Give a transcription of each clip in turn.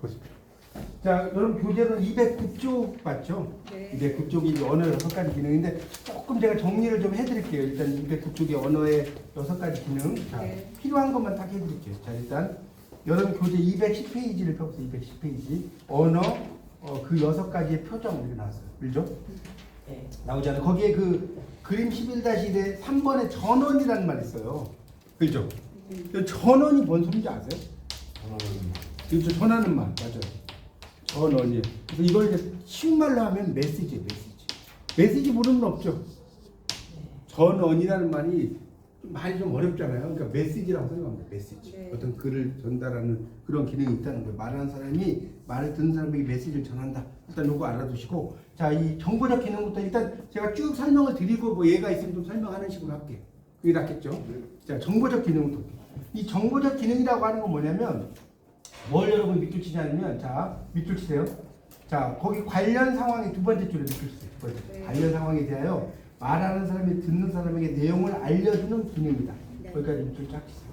보십시오. 자, 여러분 교재는 209쪽 맞죠? 네. 209쪽이 언어 6가지 기능인데 조금 제가 정리를 좀 해드릴게요. 일단 209쪽의 언어의 6가지 기능. 자, 네. 필요한 것만 딱 해드릴게요. 자, 일단 여러분 교재 210페이지를 펴보세요. 210페이지. 언어 그 6가지의 표정 이렇게 나왔어요. 그죠? 네. 나오잖아요. 거기에 그 그림 11-1에 3번에 전원이라는 말이 있어요. 그죠? 그 전원이 뭔 소리인지 아세요? 그렇죠. 전하는 말 맞아요. 전원이. 그래서 이걸 이제 쉬운 말로 하면 메시지예요. 메시지 모르는 건 없죠. 전원이라는 말이 좀 어렵잖아요. 그러니까 메시지라고 생각합니다. 메시지. 네. 어떤 글을 전달하는 그런 기능이 있다는 거예요. 말하는 사람이 말을 듣는 사람에게 메시지를 전한다. 일단 요거 알아두시고, 자, 이 정보적 기능부터 일단 제가 쭉 설명을 드리고 뭐 얘가 있으면 좀 설명하는 식으로 할게요. 그게 낫겠죠? 자, 정보적 기능부터. 이 정보적 기능이라고 하는 건 뭐냐면 뭘 여러분 밑줄 치냐면, 자, 밑줄 치세요. 자, 거기 관련 상황의 두 번째 줄에 밑줄 치세요. 두 번째. 네. 관련 상황에 대하여 말하는 사람이 듣는 사람에게 내용을 알려주는 기능이다. 네. 거기까지 밑줄 쫙 치세요.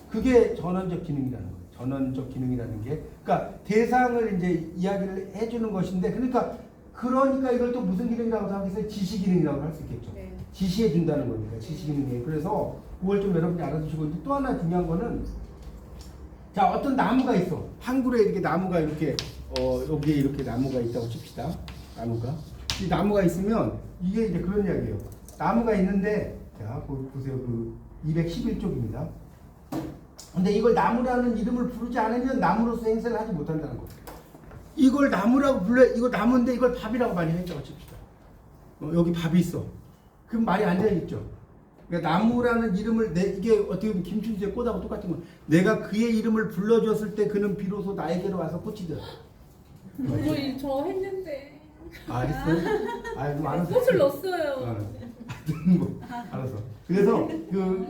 그게 전원적 기능이라는 거예요. 전원적 기능이라는 게, 그러니까 대상을 이제 이야기를 해주는 것인데, 그러니까 이걸 또 무슨 기능이라고 생각해서 지시 기능이라고 할 수 있겠죠. 네. 지시해 준다는 겁니다. 지시 기능이에요. 그래서 그걸 좀 여러분이 알아두시고, 이제 또 하나 중요한 거는, 자, 어떤 나무가 있어. 한 그루에 이렇게 나무가 이렇게 여기에 이렇게 나무가 있다고 칩시다. 나무가. 이 나무가 있으면 이게 이제 그런 이야기예요. 나무가 있는데, 자, 보세요. 그 211쪽입니다. 근데 이걸 나무라는 이름을 부르지 않으면 나무로서 행세를 하지 못한다는 거예요. 이걸 나무라고 이거 나무인데 이걸 밥이라고 많이 했다고 칩시다. 여기 밥이 있어. 그럼 말이 안 되겠죠. 그러니까 나무라는 이름을 이게 어떻게 보면 김춘수의 꽃하고 똑같은 거예요. 내가 그의 이름을 불러줬을 때 그는 비로소 나에게로 와서 꽃이 되었다. 저 했는데. 아, 했어요? 아, 좀 알았어. 꽃을 넣었어요. 뭐, 알았어. 그래서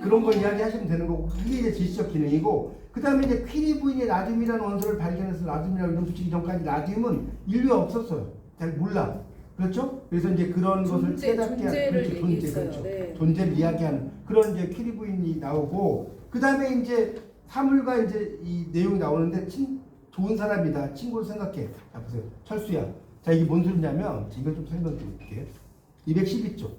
그런 걸 이야기하시면 되는 거고, 그게 이제 지시적 기능이고, 그 다음에 이제 퀴리 부인이 라듐이라는 원소를 발견해서 라듐이라고 이름 붙이기 전까지 라듐은 인류에 없었어요. 잘 몰라. 그렇죠? 그래서 이제 그런 것을 깨닫게 하는, 그렇죠. 그렇죠. 네. 존재를 이야기하는 그런 이제 퀴리 부인이 나오고, 그 다음에 이제 사물과 이제 이 내용이 나오는데, 좋은 사람이다. 친구를 생각해. 자, 보세요. 철수야. 자, 이게 뭔 소리냐면, 이걸 좀 설명드릴게요. 212쪽.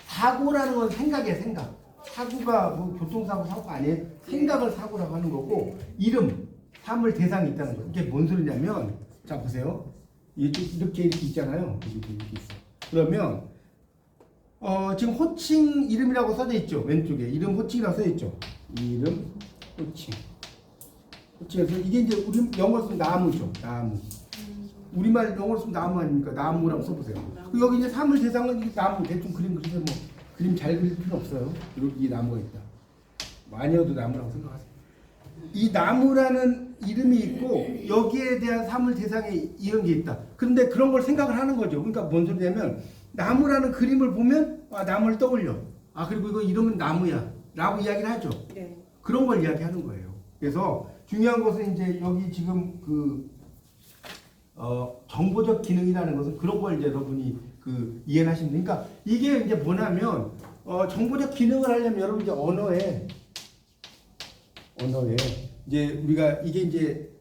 사고라는 건 생각이에요, 생각. 사고가 뭐 교통사고가 아니에요. 생각을 사고라고 하는 거고, 이름, 사물 대상이 있다는 거예요. 이게 뭔 소리냐면, 자, 보세요. 이렇게 있잖아요. 이렇게 있어. 그러면, 지금 호칭 이름이라고 써져 있죠. 왼쪽에. 이름 호칭이라고 써져 있죠. 이름, 호칭. 호칭에서 이게 이제 우리 영어로 쓰면 나무죠. 나무. 우리말 영어로 쓰면 나무 아닙니까? 나무라고 써보세요. 여기 이제 사물 대상은 이 나무 대충 그림 그리세요. 뭐 그림 잘 그릴 필요 없어요. 여기 나무가 있다. 마녀도 나무라고 생각하세요. 이 나무라는 이름이 있고 여기에 대한 사물 대상에 이런 게 있다. 그런데 그런 걸 생각을 하는 거죠. 그러니까 뭔 소리냐면 나무라는 그림을 보면 나무를 떠올려. 그리고 이거 이름은 나무야 라고 이야기를 하죠. 네. 그런 걸 이야기하는 거예요. 그래서 중요한 것은 이제 여기 지금 정보적 기능이라는 것은 그런 걸 이제 여러분이 이해를 하시면 됩니다. 그러니까 이게 이제 뭐냐면 정보적 기능을 하려면 여러분 이제 언어에 이제 우리가 이게 이제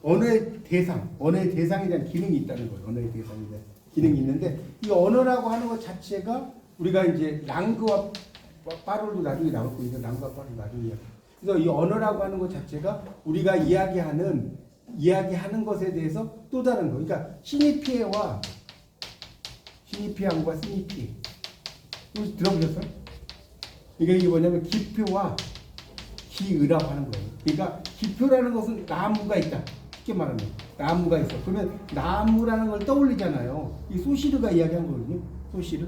언어의 대상에 대한 기능이 있다는 거예요. 언어의 대상에 대한 기능이 있는데 이 언어라고 하는 것 자체가 우리가 이제 랑그와 빠르도 나중에 나올 거예요. 랑그와 빠르 나중에 그래서 이 언어라고 하는 것 자체가 우리가 이야기하는 것에 대해서 또 다른 거. 그러니까 시니피에와 시니피함과 시니피. 혹시 들어보셨어요? 이게 뭐냐면 기표와 기의라고 하는 거예요. 그러니까 기표라는 것은 나무가 있다. 쉽게 말하면 나무가 있어. 그러면 나무라는 걸 떠올리잖아요. 이 소시르가 이야기한 거거든요. 소시르.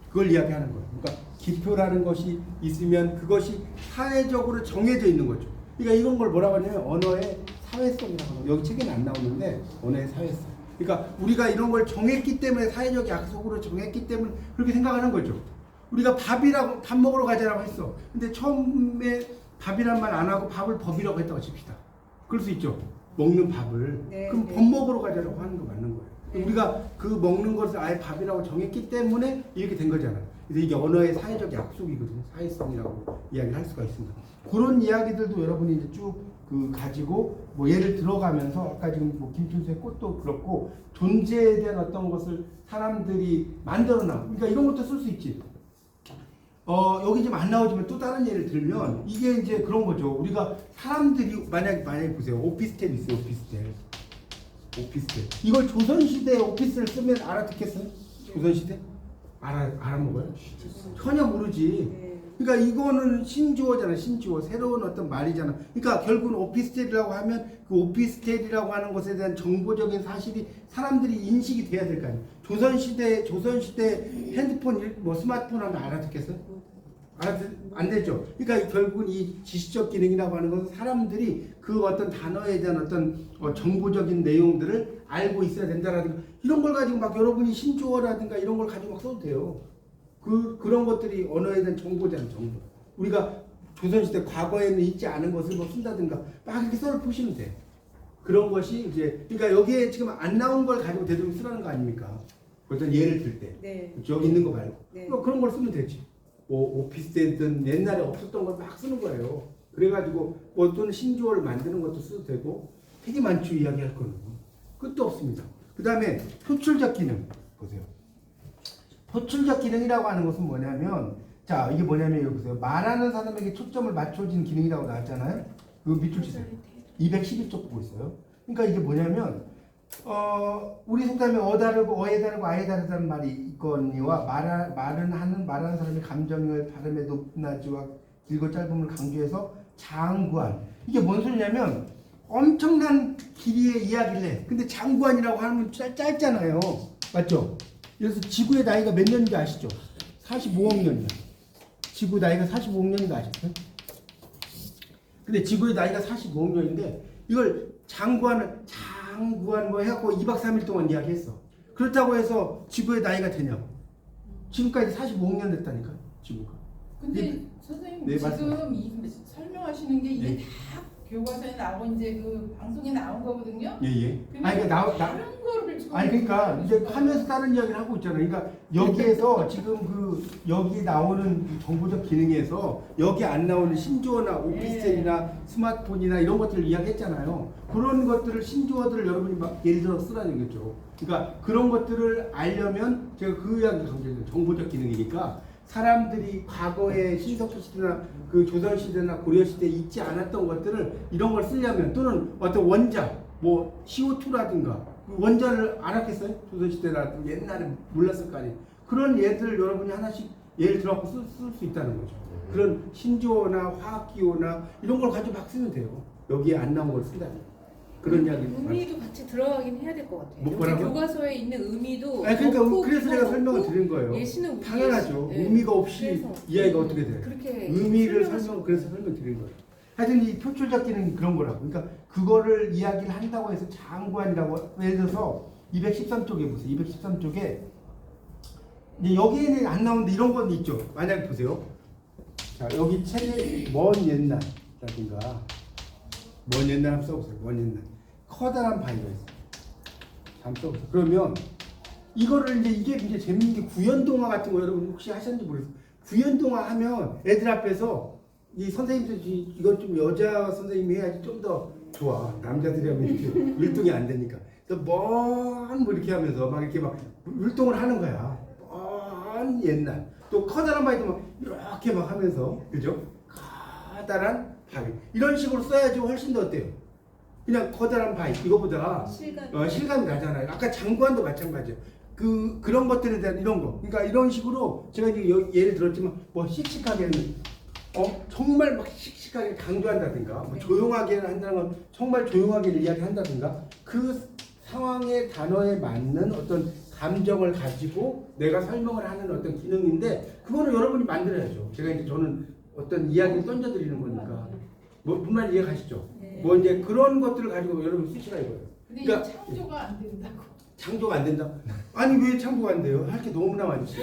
그걸 이야기하는 거예요. 그러니까 기표라는 것이 있으면 그것이 사회적으로 정해져 있는 거죠. 그러니까 이런 걸 뭐라고 하냐면 언어의 사회성이라고 하는 거예요. 여기 책에는 안 나오는데 언어의 사회성. 그러니까 우리가 이런 걸 정했기 때문에 사회적 약속으로 정했기 때문에 그렇게 생각하는 거죠. 우리가 밥 먹으러 가자라고 했어. 근데 처음에 밥이란 말 안 하고 밥을 법이라고 했다고 칩시다. 그럴 수 있죠. 먹는 밥을. 네, 그럼 네. 밥 먹으러 가자라고 하는 거 맞는 거예요. 네. 우리가 그 먹는 것을 아예 밥이라고 정했기 때문에 이렇게 된 거잖아요. 그래서 이게 언어의 사회적 약속이거든요. 사회성이라고 이야기를 할 수가 있습니다. 그런 이야기들도 여러분이 이제 쭉 그 가지고 뭐 예를 들어가면서 아까 지금 뭐 김춘수의 꽃도 그렇고 존재에 대한 어떤 것을 사람들이 만들어 놔. 그러니까 이런 것도 쓸 수 있지. 여기 지금 안 나오지만 또 다른 예를 들면 이게 이제 그런 거죠. 우리가 사람들이 만약에 보세요. 오피스텔 있어요. 오피스텔. 이걸 조선시대 오피스를 쓰면 알아듣겠어요? 조선시대? 알아먹어요? 전혀 모르지. 그러니까 이거는 신주어잖아. 신주어. 새로운 어떤 말이잖아. 그러니까 결국은 오피스텔이라고 하면 그 오피스텔이라고 하는 것에 대한 정보적인 사실이 사람들이 인식이 돼야 될 거 아니에요. 조선시대 핸드폰, 뭐 스마트폰 하면 알아듣겠어요? 안 되죠. 그러니까 결국은 이 지시적 기능이라고 하는 것은 사람들이 그 어떤 단어에 대한 어떤 정보적인 내용들을 알고 있어야 된다라든가 이런 걸 가지고 막 여러분이 신조어라든가 이런 걸 가지고 막 써도 돼요. 그런 것들이 언어에 대한 정보잖아요. 정보. 우리가 조선시대 과거에는 있지 않은 것을 뭐 쓴다든가 막 이렇게 썰을 푸시면 돼. 그런 것이 이제 그러니까 여기에 지금 안 나온 걸 가지고 되도록 쓰라는 거 아닙니까? 어떤 예를 들 때. 네. 여기 있는 거 말고. 네. 그런 걸 쓰면 되지. 뭐 오피스텔든 옛날에 없었던 걸 막 쓰는 거예요. 그래가지고 뭐 또는 신조어를 만드는 것도 써도 되고 되게 많죠. 이야기할 거는. 끝도 없습니다. 그 다음에 표출적 기능 보세요. 표출적 기능이라고 하는 것은 뭐냐면 자 이게 뭐냐면 여기 보세요. 말하는 사람에게 초점을 맞춰진 기능이라고 나왔잖아요. 그 밑줄 치세요. 211쪽 보고 있어요. 그러니까 이게 뭐냐면 우리 속담에 어 다르고 어에 다르고 아에 다르다는 말이 있거니와 말하는 사람의 감정을 발음의 높낮이와 길고 짧음을 강조해서 장구한 이게 뭔 소리냐면 엄청난 길이의 이야기를 해. 근데 장구한이라고 하면 짧잖아요. 맞죠? 그래서 지구의 나이가 몇 년인지 아시죠? 45억 년이야. 지구 나이가 45억 년인 거 아셨어요? 근데 지구의 나이가 45억 년인데 이걸 장구한 뭐 해갖고 2박 3일 동안 이야기했어. 그렇다고 해서 지구의 나이가 되냐고. 지금까지 45억 년 됐다니까 지구가. 근데 선생님 네, 지금 이 설명하시는 게 이게 네. 다 교과서에 나오고 이제 그 방송에 나온 거거든요. 예예. 근데 다른 거를 지금 그러니까 이제 하면서 다른 이야기를 하고 있잖아요. 그러니까 여기에서 지금 여기 나오는 정보적 기능에서 여기 안 나오는 신조어나 오피스텔이나 스마트폰이나 이런 것들을 이야기했잖아요. 그런 것들을 신조어들을 여러분이 막 예를 들어 쓰라는 얘기죠. 그러니까 그런 것들을 알려면 제가 그 이야기 강조해요. 정보적 기능이니까 사람들이 과거에 신석기 시대나 그 조선 시대나 고려 시대에 있지 않았던 것들을 이런 걸 쓰려면 또는 어떤 원자 뭐 CO2라든가 원자를 알았겠어요? 조선 시대라든가 옛날에 몰랐을 거 아니에요. 그런 예들을 여러분이 하나씩 예를 들어 쓸 수 있다는 거죠. 그런 신조어나 화학기호나 이런 걸 가지고 막 쓰면 돼요. 여기에 안 나온 걸 쓴다면. 그런 이야기. 의미도 같이 들어가긴 해야 될 것 같아요. 뭐, 여기 뭐라고요? 교과서에 있는 의미도 그러니까 넣고 그래서 제가 설명을 넣고 드린 거예요. 예시는 당연하죠. 예시. 의미가 없이 그래서 이야기가 어떻게 돼요? 그렇게 의미를 설명하시면 그래서 설명드린 거예요. 하여튼 이 표출적 기능이 그런 거라고. 그러니까 그거를 이야기를 한다고 해서 장관이라고 예를 들어서 213쪽에 보세요. 213쪽에 이제 여기에는 안 나오는데 이런 건 있죠. 만약에 보세요. 자 여기 책에 먼 옛날라든가 먼 옛날 한번 써보세요. 먼 옛날 커다란 바위가 있어요. 한번 써보세요. 그러면 이거를 이게 이제 재밌는 게 구연동화 같은 거 여러분 혹시 하셨는지 모르겠어요. 구연동화 하면 애들 앞에서 이 선생님들이 이건 좀 여자 선생님이 해야지 좀 더 좋아. 남자들이 하면 이렇게 율동이 안 되니까. 그래서 뭐 이렇게 하면서 막 이렇게 막 율동을 하는 거야. 먼 옛날. 또 커다란 바위도 막 이렇게 막 하면서 그죠? 커다란 바위. 이런 식으로 써야지 훨씬 더 어때요? 그냥 커다란 바위 이거보다 실감이 나잖아요. 아까 장관도 마찬가지예요. 그런 것들에 대한 이런 거. 그러니까 이런 식으로 제가 이제 예를 들었지만 뭐 씩씩하게는 정말 막 씩씩하게 강조한다든가 뭐 조용하게 한다는 건 정말 조용하게 이야기한다든가 그 상황의 단어에 맞는 어떤 감정을 가지고 내가 설명을 하는 어떤 기능인데 그거는 여러분이 만들어야죠. 제가 이제 저는 어떤 이야기를 던져드리는 거니까 뭐 분만 이해 가시죠? 네. 뭐 이제 그런 것들을 가지고 여러분 쓰시라 이거예요. 근데 그러니까 이 창조가 안 된다고. 창조가 안 된다? 아니 왜 창조가 안 돼요? 할 게 너무나 많지.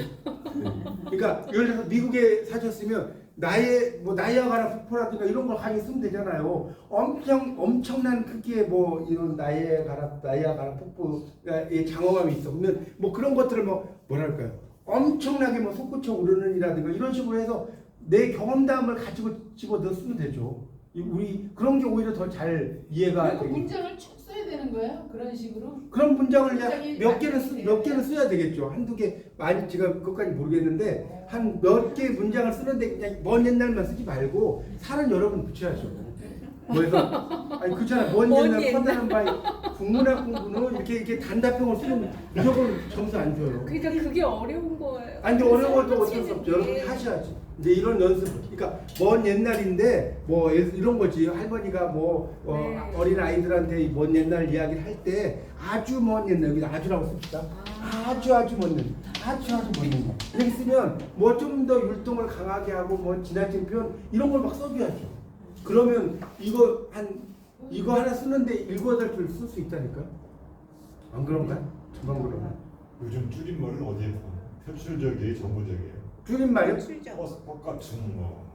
그러니까 예를 들어서 미국에 사셨으면 나이아가라 폭포라든가 이런 걸 가지고 쓰면 되잖아요. 엄청난 크기의 뭐 이런 나이아가라 폭포의 장엄함이 있어. 그러면 뭐 그런 것들을 뭐랄까요? 엄청나게 솟구쳐 오르는이라든가 이런 식으로 해서 내 경험담을 가지고 집어 넣으면 되죠. 우리 그런 게 오히려 더 잘 이해가 그리고 되겠죠. 문장을 쭉 써야 되는 거예요? 그런 식으로? 그런 문장을 문장이 몇 개는 많이 몇 개는 써야 되겠죠. 한두 개 많이 제가 그것까지 모르겠는데 한 몇 개 문장을 쓰는데 그냥 먼 옛날만 쓰지 말고 살은 여러 번 붙여야죠. 그래서 아니 그렇잖아. 먼 옛날 커다란 바위 국문학 공부는 이렇게 단답형을 쓰면 무조건 점수 안 줘요. 그러니까 그게 어려운 거예요. 아니 근데 어려운 것도 어쩔 수 없죠. 여러분이 하셔야지. 이제 이런 연습. 그러니까 먼 옛날인데 뭐 이런 거지. 할머니가 뭐 네. 어린 아이들한테 먼 옛날 이야기를 할 때 아주 먼 옛날 여기 아주라고 씁시다. 아주 먼 옛날. 아주 먼 옛날. 이렇게 쓰면 뭐 좀 더 율동을 강하게 하고 뭐 지나친 표현 이런 걸 막 써줘야죠. 그러면 이거 하나 쓰는데 7, 8줄 쓸 수 있다니까. 안 그런가? 저만 그러나? 요즘 줄임말은 어디에 표출적이에요, 정보적이에요? 줄임말이요? 똑같은 뭐.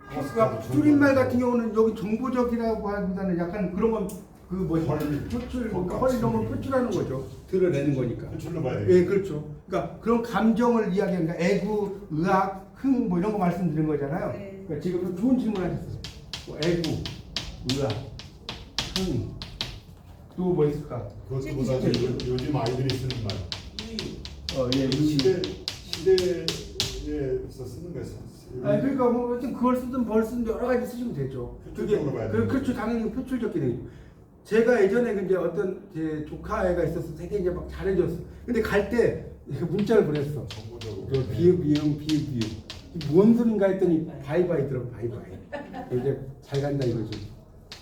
그러니까 줄임말 같은 경우는 여기 정보적이라고 하기보다는 약간 그런 건 그 뭐지 표출 헐 이런 걸 표출하는 거죠. 드러내는 거니까. 표출로 봐야 예, 돼요. 그렇죠. 그러니까 그런 감정을 이야기하는 거 애구, 의학, 흥 뭐 이런 거 말씀드린 거잖아요. 네. 그러니까 지금 좋은 질문 하셨어요. 뭐 애구, 의학, 흥, 또 뭐 있을까? 그것보다 요즘 아이들이 쓰는 말. 예, 시대에서 쓰는 거예요. 아니 그러니까 뭐 하여튼 그걸 쓰든 뭘 쓰든 여러 가지 쓰시면 되죠. 표출적으로 봐야 돼요. 그렇죠. 당연히 표출적 기능이죠. 제가 예전에 이제 어떤 제 조카애가 있어서 되게 이제 막 잘해줬어. 근데 갈 때 문자를 보냈어. 정보적으로. 비읍. 뭔 소린가 했더니 바이바이더라고 바이바이. 이제 잘 간다 이거지.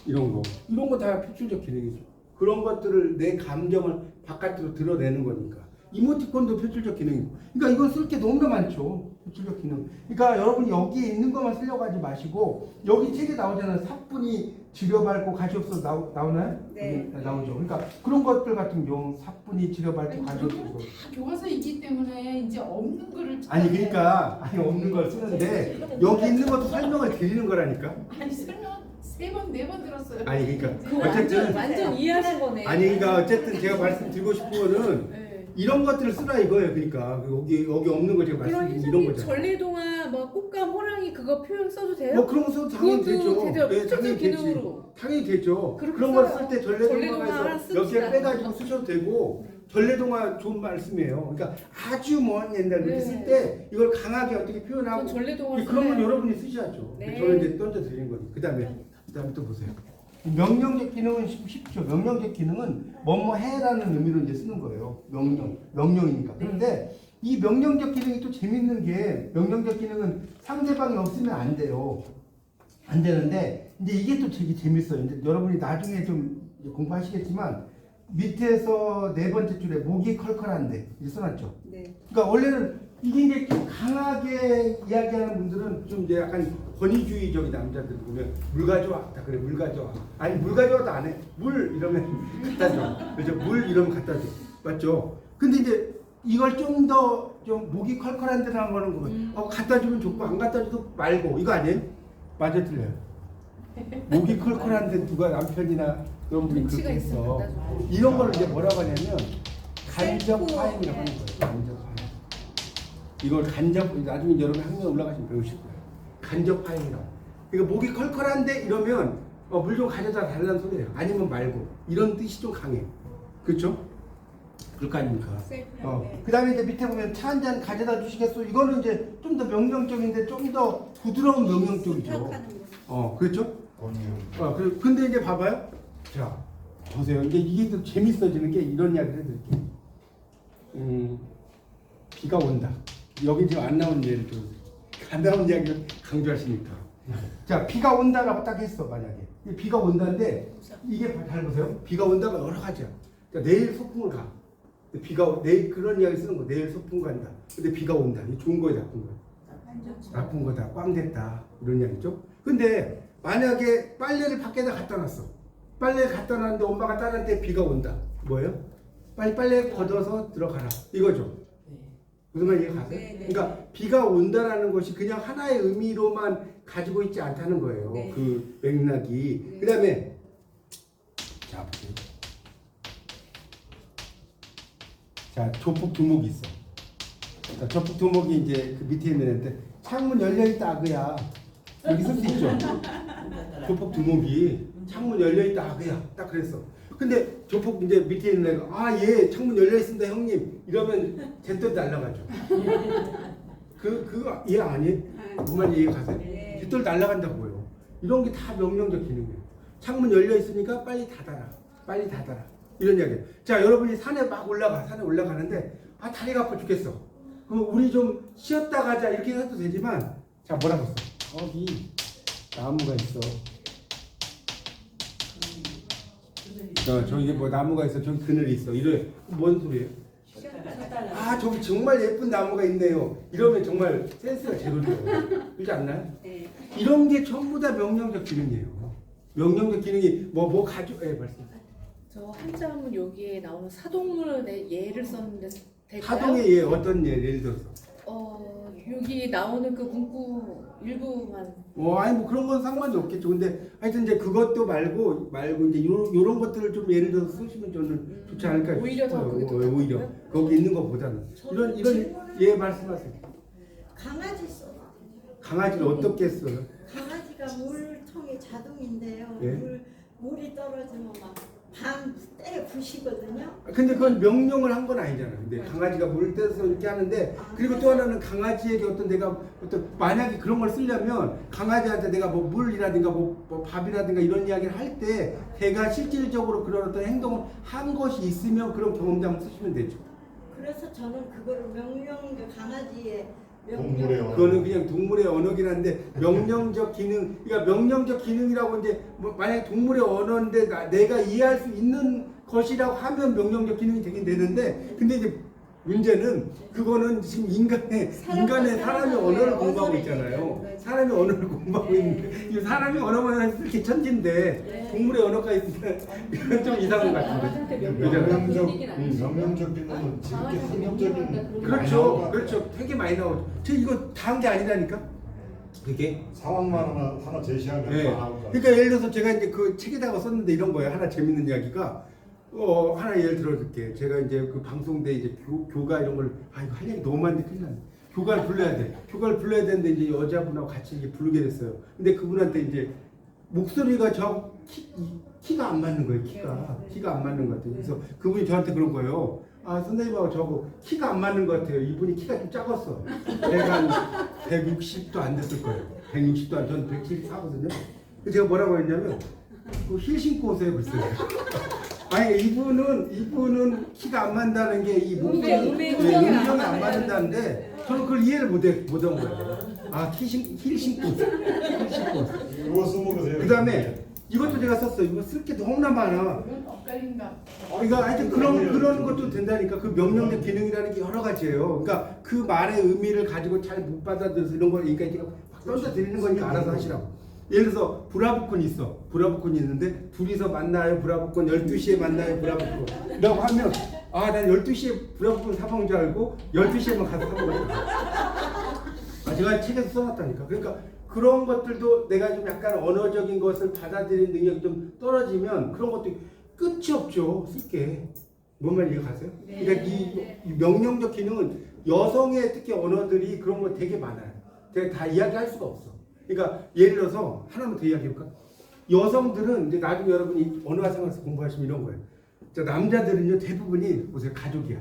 이런 거 다 표출적 기능이죠. 그런 것들을 내 감정을 바깥으로 드러내는 거니까. 이모티콘도 표출적 기능이고. 그러니까 이건 쓸 게 너무 많죠. 표출적 기능. 그러니까 여러분 여기에 있는 것만 쓰려고 하지 마시고 여기 책에 나오잖아요. 사뿐히 지려밟고 가시옵소서 나오나요? 네. 나오죠. 그러니까 그런 것들 같은 경우 사뿐히 지려밟고 가시옵소서. 다 교과서에 있기 때문에 이제 없는 거를 아니 그러니까 없는 걸 쓰는데 여기 있는 것도 설명을 드리는 거라니까. 아니 설명 3번 4번 들었어요. 아니 그러니까 그거 어쨌든 완전 이해하신 거네. 아니 그러니까 어쨌든 제가 말씀드리고 싶은 거는 네. 이런 것들을 쓰라 이거예요. 그러니까 여기 없는 거 제가 그런 말씀드린 이런 희성이 거잖아요. 전래동화 뭐 꽃감 호랑이 그거 표현 써도 돼요? 뭐 그런 거 써도 당연히 그것도 되죠. 되죠. 예, 표출적 당연히 되지. 기능으로. 당연히 되죠. 그렇게 그런 걸 써요. 쓸 때 전래동화 하나 전래동화에서 몇 개 씁시다. 빼가지고 쓰셔도 되고 전래동화 좋은 말씀이에요. 그러니까 아주 먼 옛날 그렇게 네. 쓸 때 이걸 강하게 어떻게 표현하고 전 전래동화 그런 건 써요. 여러분이 쓰셔야죠. 네. 저는 이제 던져 드리는 거니. 그다음에 또 보세요. 명령적 기능은 쉽죠. 명령적 기능은 뭐뭐 해라는 의미로 이제 쓰는 거예요. 명령이니까. 그런데 이 명령적 기능이 또 재밌는 게 명령적 기능은 상대방이 없으면 안 돼요. 안 되는데 이제 이게 또 되게 재밌어요. 이제 여러분이 나중에 좀 이제 공부하시겠지만 밑에서 4번째 줄에 목이 컬컬한데 이제 써놨죠. 네. 그러니까 원래는 이게 이제 좀 강하게 이야기하는 분들은 좀 이제 약간 권위주의적인 남자들 보면 물 가져와. 다 그래 물 가져와. 아니 물 가져와도 안 해. 물 이러면 갖다 줘. 그렇죠. 물 이러면 갖다 줘. 맞죠? 근데 이제 이걸 좀 더 좀 목이 컬컬한 데라는 거는 갖다 주면 좋고 안 갖다 줘도 말고 이거 아니에요? 맞아 틀려요. 목이 컬컬한데 누가 남편이나 그런 분이 눈치가 그렇게 있으면 했어. 갖다 줘. 이런 거를 이제 뭐라고 하냐면 간접 셀프, 화행이라고 하는 거예요. 간접 화행. 이걸 간접 나중에 여러분 학년 올라가시면 배우실 거예요. 간접 화행이라고. 그러니까 목이 컬컬한데 이러면 물 좀 가져다 달라는 소리예요. 아니면 말고 이런 뜻이 좀 강해. 그렇죠? 그럴 거 아닙니까? 그 다음에 이제 밑에 보면 차 한 잔 가져다 주시겠어? 이거는 이제 좀 더 명령적인데 좀 더 부드러운 명령적이죠. 그렇죠? 근데 이제 봐봐요. 자, 보세요. 이게 또 재밌어지는 게 이런 이야기를 해드릴게요. 비가 온다. 여기 지금 안 나온 예를 들어서 안 나온 이야기를 강조하시니까. 자, 비가 온다라고 딱 했어, 만약에. 비가 온다는데 이게 잘 보세요. 비가 온다가 여러 가지야. 자, 내일 소풍을 가. 내일 그런 이야기 쓰는 거. 내일 소풍 간다. 근데 비가 온다. 이 좋은 거야, 나쁜 거야? 나쁜 거다. 꽝 됐다. 이런 이야기죠. 근데 만약에 빨래를 밖에다 갖다 놨어. 빨래 갖다 놨는데 엄마가 딸한테 비가 온다. 뭐예요? 빨리 빨래 걷어서 들어가라. 이거죠. 무슨 말인지 이해가세요? 네. 그러니까 비가 온다라는 것이 그냥 하나의 의미로만 가지고 있지 않다는 거예요. 네. 그 맥락이. 네. 그다음에 자 보세요. 자 조폭 두목이 있어. 자, 조폭 두목이 이제 그 밑에 있는 애한테 창문 열려 있다 그야. 여기 쓸 수 있죠. 조폭 두목이 창문 열려 있다. 그야 딱 그랬어. 근데 조폭 이제 밑에 있는 애가 예 창문 열려 있습니다 형님 이러면 제또 날라가죠. 그거 이해 아니? 정말 이해 가세요? 제또 날라간다고요. 이런 게 다 명령적 기능이에요. 창문 열려 있으니까 빨리 닫아라. 빨리 닫아라. 이런 이야기예요. 자 여러분이 산에 막 산에 올라가는데 다리가 아파 죽겠어. 그럼 우리 좀 쉬었다 가자 이렇게 해도 되지만 자 뭐라고 써? 거기 나무가 있어. 저기 뭐 나무가 있어. 저기 그늘이 있어. 이래 뭔 소리예요? 저기 정말 예쁜 나무가 있네요. 이러면 정말 센스가 제로죠. 그렇지 않나요? 네. 이런 게 전부 다 명령적 기능이에요. 명령적 기능이 뭐 가지고 말씀. 저 한자문 여기에 나오는 사동물의 예를 썼는데 될까요? 사동의 예 어떤 예를 들어서? 여기 나오는 그 문구 일부만. 아니 뭐 그런 건 상관이 없겠죠. 근데 하여튼 이제 그것도 말고 이제 요런 것들을 좀 예를 들어서 쓰시면 저는 좋지 않을까 싶어요. 오히려 더 그게 더 오히려 낫고요? 거기 있는 것보다는 이런 예 말씀하세요. 강아지 써. 강아지를 어떻게 써요? 강아지가 물통이 자동인데요. 예? 물이 떨어지면 막 방 때 부시거든요. 근데 그건 명령을 한 건 아니잖아요. 근데 강아지가 물을 떼서 이렇게 하는데 그리고 또 하나는 강아지에게 내가 만약에 그런 걸 쓰려면 강아지한테 내가 뭐 물이라든가 뭐 밥이라든가 이런 이야기를 할 때 걔가 실질적으로 그런 어떤 행동을 한 것이 있으면 그런 경험담을 쓰시면 되죠. 그래서 저는 그거를 강아지의 동물의 언어. 그거는 그냥 동물의 언어긴 한데 명령적 기능, 그러니까 명령적 기능이라고 이제 뭐 만약에 동물의 언어인데 내가 이해할 수 있는 것이라고 하면 명령적 기능이 되긴 되는데 근데 이제 문제는 그거는 지금 사람이 언어를 공부하고 있잖아요. 사람이 언어를 공부하고 있는데 이 사람이 언어만 이렇게 천진데 동물의 언어가 있으면 이건 좀 이상한 것 같은데. 명령적 기능은 지극히 한정적인 그렇죠. 되게 많이 나오죠. 이거 다 한 게 아니라니까. 그게 상황만 하나 제시하면 네. 다 나올 거야. 그러니까 예를 들어서 제가 이제 그 책에다가 썼는데 이런 거예요. 하나 재밌는 이야기가 하나 예를 들어줄게. 제가 이제 그 방송대 이제 교가 이런 걸 이거 할 얘기 너무 많은데 큰일 났네. 교가를 불러야 돼. 교가를 불러야 되는데 이제 여자분하고 같이 이제 부르게 됐어요. 근데 그분한테 이제 목소리가 키가 안 맞는 거예요. 키가 안 맞는 것 같아요. 그래서 그분이 저한테 그런 거예요. 선생님하고 저하고 키가 안 맞는 것 같아요. 이분이 키가 좀 작았어. 제가 한 160도 안 됐을 거예요. 160도 안, 전 174거든요. 제가 뭐라고 했냐면 힐 신고 오세요. 글쎄요. 아니 이분은 키가 안 맞는다는 게 이 목소리 음정이 안 맞는다는데 저는 그걸 이해를 못한 거예요. 힐 신고 오세요. 이거 써먹으세요. 그다음에 이것도 제가 썼어요. 이거 쓸 게 너무나 많아. 엇갈린가? 이거 하여튼 그런 것도 된다니까. 그 명령적 기능이라는 게 여러 가지예요. 그러니까 그 말의 의미를 가지고 잘 못 받아들여서 이런 걸 그러니까 이제 막 던져 드리는 거니까 알아서 하시라고. 예를 들어서 브라보콘이 있어. 브라보콘이 있는데 둘이서 만나요. 브라보콘 12시에 만나요. 브라보콘. 라고 하면 난 12시에 브라보콘 사먹은 줄 알고 12시에만 가서 사먹었다. 제가 책에서 써놨다니까. 그러니까 그런 것들도 내가 좀 약간 언어적인 것을 받아들이는 능력이 좀 떨어지면 그런 것도 끝이 없죠. 쓸게. 뭔 말인지 이해가세요? 네. 그러니까 이 명령적 기능은 여성의 특히 언어들이 그런 거 되게 많아요. 제가 다 이야기할 수가 없어. 그러니까 예를 들어서 하나만 더 이야기해볼까? 여성들은 이제 나중에 여러분이 언어와 상관해서 공부하시면 이런 거예요. 자, 남자들은요 대부분이 보세요. 가족이야.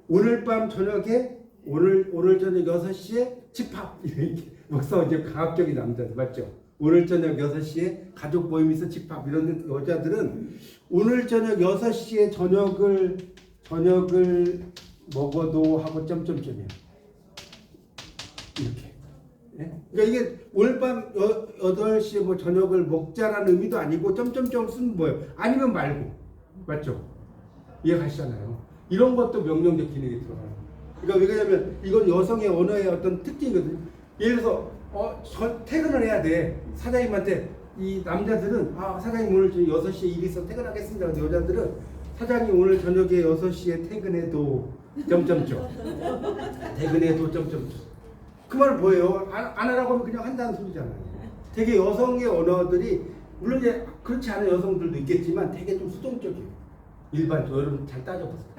오늘 밤 저녁에 오늘 저녁 6시에 집합 이렇게 먹서 이제 강압적인 남자들 맞죠? 오늘 저녁 6시에 가족 모임이 있어 집합 이런 여자들은 오늘 저녁 6시에 저녁을 먹어도 하고 점점점이야. 이렇게. 예? 그러니까 이게 오늘 밤 8시에 뭐 저녁을 먹자라는 의미도 아니고 점점점 쓰는 거예요. 아니면 말고. 맞죠? 이해가시잖아요. 이런 것도 명령적 기능이 들어가요. 그러니까 왜냐면 이건 여성의 언어의 어떤 특징이거든요. 예를 들어서 저 퇴근을 해야 돼. 사장님한테 이 남자들은 사장님 오늘 6시에 일 있어 퇴근하겠습니다. 근데 여자들은 사장님 오늘 저녁에 6시에 퇴근해도 점점점 퇴근해도 점점점 그 말은 뭐예요? 안 하라고 하면 그냥 한다는 소리잖아요. 되게 여성의 언어들이 물론 이제 그렇지 않은 여성들도 있겠지만 되게 좀 수동적이에요. 일반적으로 여러분 잘 따져보세요.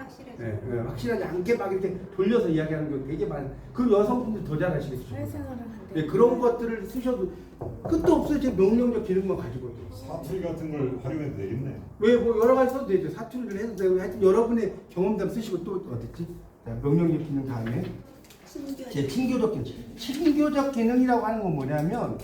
확실하지 않게 막 이렇게 돌려서 이야기하는 게 되게 많아요. 그 여성분들 더 잘하시겠죠. 사회생활을 한데 예, 그런 것들을 쓰셔도 끝도 없어요. 제 명령적 기능만 가지고도. 사투리 같은 걸 활용해도 되겠네. 왜 뭐 여러 가지 써도 되죠. 사투리를 해도 되고 하여튼 여러분의 경험담 쓰시고 또 어딨지? 자, 명령적 기능 다음에 제 친교적 기능. 친교적 기능이라고 하는 건 뭐냐면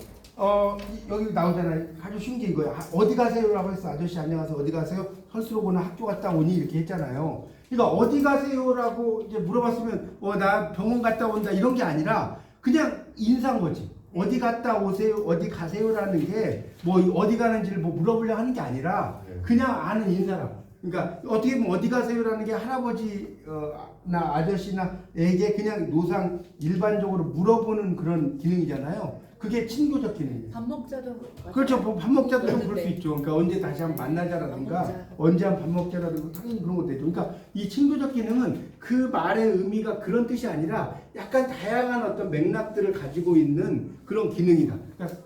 여기 나오잖아요. 아주 쉬운 게 이거야. 어디 가세요라고 했어. 아저씨 안녕하세요. 어디 가세요? 헐스로고나 학교 갔다 오니 이렇게 했잖아요. 그러니까 어디 가세요라고 이제 물어봤으면 나 병원 갔다 온다 이런 게 아니라 그냥 인사한 거지. 어디 갔다 오세요, 어디 가세요라는 게 뭐 어디 가는지를 뭐 물어보려고 하는 게 아니라 그냥 아는 인사라고. 그러니까 어떻게 보면 어디 가세요라는 게 할아버지나 아저씨나에게 그냥 노상 일반적으로 물어보는 그런 기능이잖아요. 그게 친교적 기능이에요. 밥 먹자도 그렇죠. 뭐밥 먹자도 좀 그럴 수 네. 있죠. 그러니까 언제 다시 한번 만나자라든가 밥 먹자. 언제 한번 밥 먹자라든가 당연히 그런 것도 되죠. 그러니까 이 친교적 기능은 그 말의 의미가 그런 뜻이 아니라 약간 다양한 어떤 맥락들을 가지고 있는 그런 기능이다. 그러니까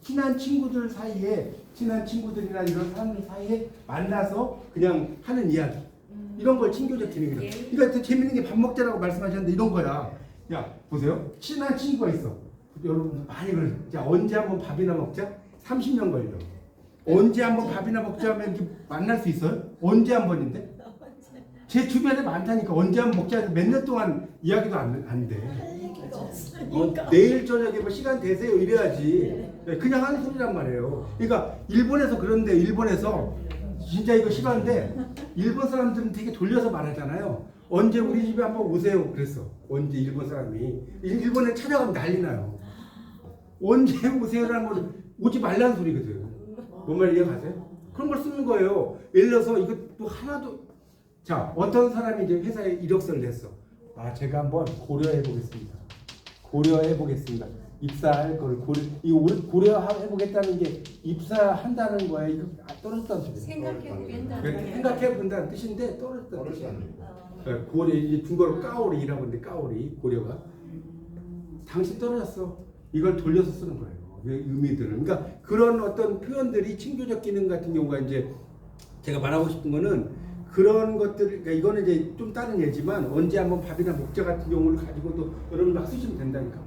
친한 친구들 사이에 친한 친구들이나 이런 사람들 사이에 만나서 그냥 하는 이야기 이런 걸 친교적 기능이다. 예. 그러니까 더 재밌는 게 밥 먹자라고 말씀하셨는데 이런 거야. 야 보세요. 친한 친구가 있어. 여러분 많이 그러죠. 자 언제 한번 밥이나 먹자? 30년 걸려. 언제 한번 밥이나 먹자 하면 이렇게 만날 수 있어요? 언제 한 번인데? 제 주변에 많다니까 언제 한번 먹자 해서 몇 년 동안 이야기도 안 돼. 내일 저녁에 뭐 시간 되세요 이래야지. 그냥 하는 소리란 말이에요. 그러니까 일본에서 그런데 일본에서 진짜 이거 싫어하는데 일본 사람들은 되게 돌려서 말하잖아요. 언제 우리 집에 한번 오세요 그랬어. 언제 일본 사람이 일본에 찾아가면 난리 나요. 언제 오세요라는 건 오지 말라는 소리거든. 뭔 말 이해가세요? 그런 걸 쓰는 거예요. 예를 들어서 이것도 하나도 자 어떤 사람이 이제 회사에 이력서를 냈어. 제가 한번 고려해 보겠습니다. 고려해 보겠습니다. 입사할 거를 고려해 보겠다는 게 입사한다는 거예요. 이거 떨어졌다는 소리예요. 생각해 본다는 뜻인데 떨어졌다는 뜻이에요. 고려 이제 중국어로 까오리라고 하는데 까오리 고려가 당신 떨어졌어. 이걸 돌려서 쓰는 거예요. 의미들은. 그러니까 그런 어떤 표현들이 친교적 기능 같은 경우가 이제 제가 말하고 싶은 거는 그런 것들, 그러니까 이거는 이제 좀 다른 예지만 언제 한번 밥이나 먹자 같은 경우를 가지고도 여러분 막 쓰시면 된다니까.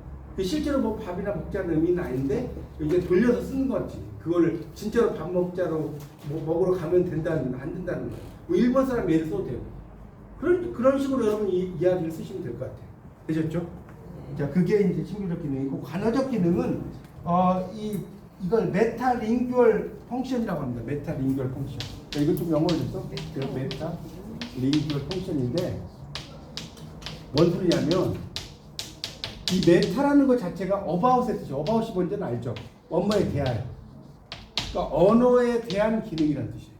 실제로 뭐 밥이나 먹자는 의미는 아닌데 이제 돌려서 쓰는 거지. 그거를 진짜로 밥 먹자로 뭐 먹으러 가면 된다는 안 된다는 거예요. 뭐 일본 사람 예를 써도 돼요. 그런 식으로 여러분 이야기를 쓰시면 될 것 같아요. 되셨죠? 자, 그게 이제 친교적 기능이고 관어적 기능은 이걸 메타링규얼 펑션이라고 합니다. 메타링규얼 펑션. 이거 좀 영어로 좀 써. 메타링규얼 펑션인데 뭔 소리냐면 이 메타라는 것 자체가 about의 뜻이죠. about이 뭔지는 알죠. 언어에 대하여. 그러니까 언어에 대한 기능이라는 뜻이에요.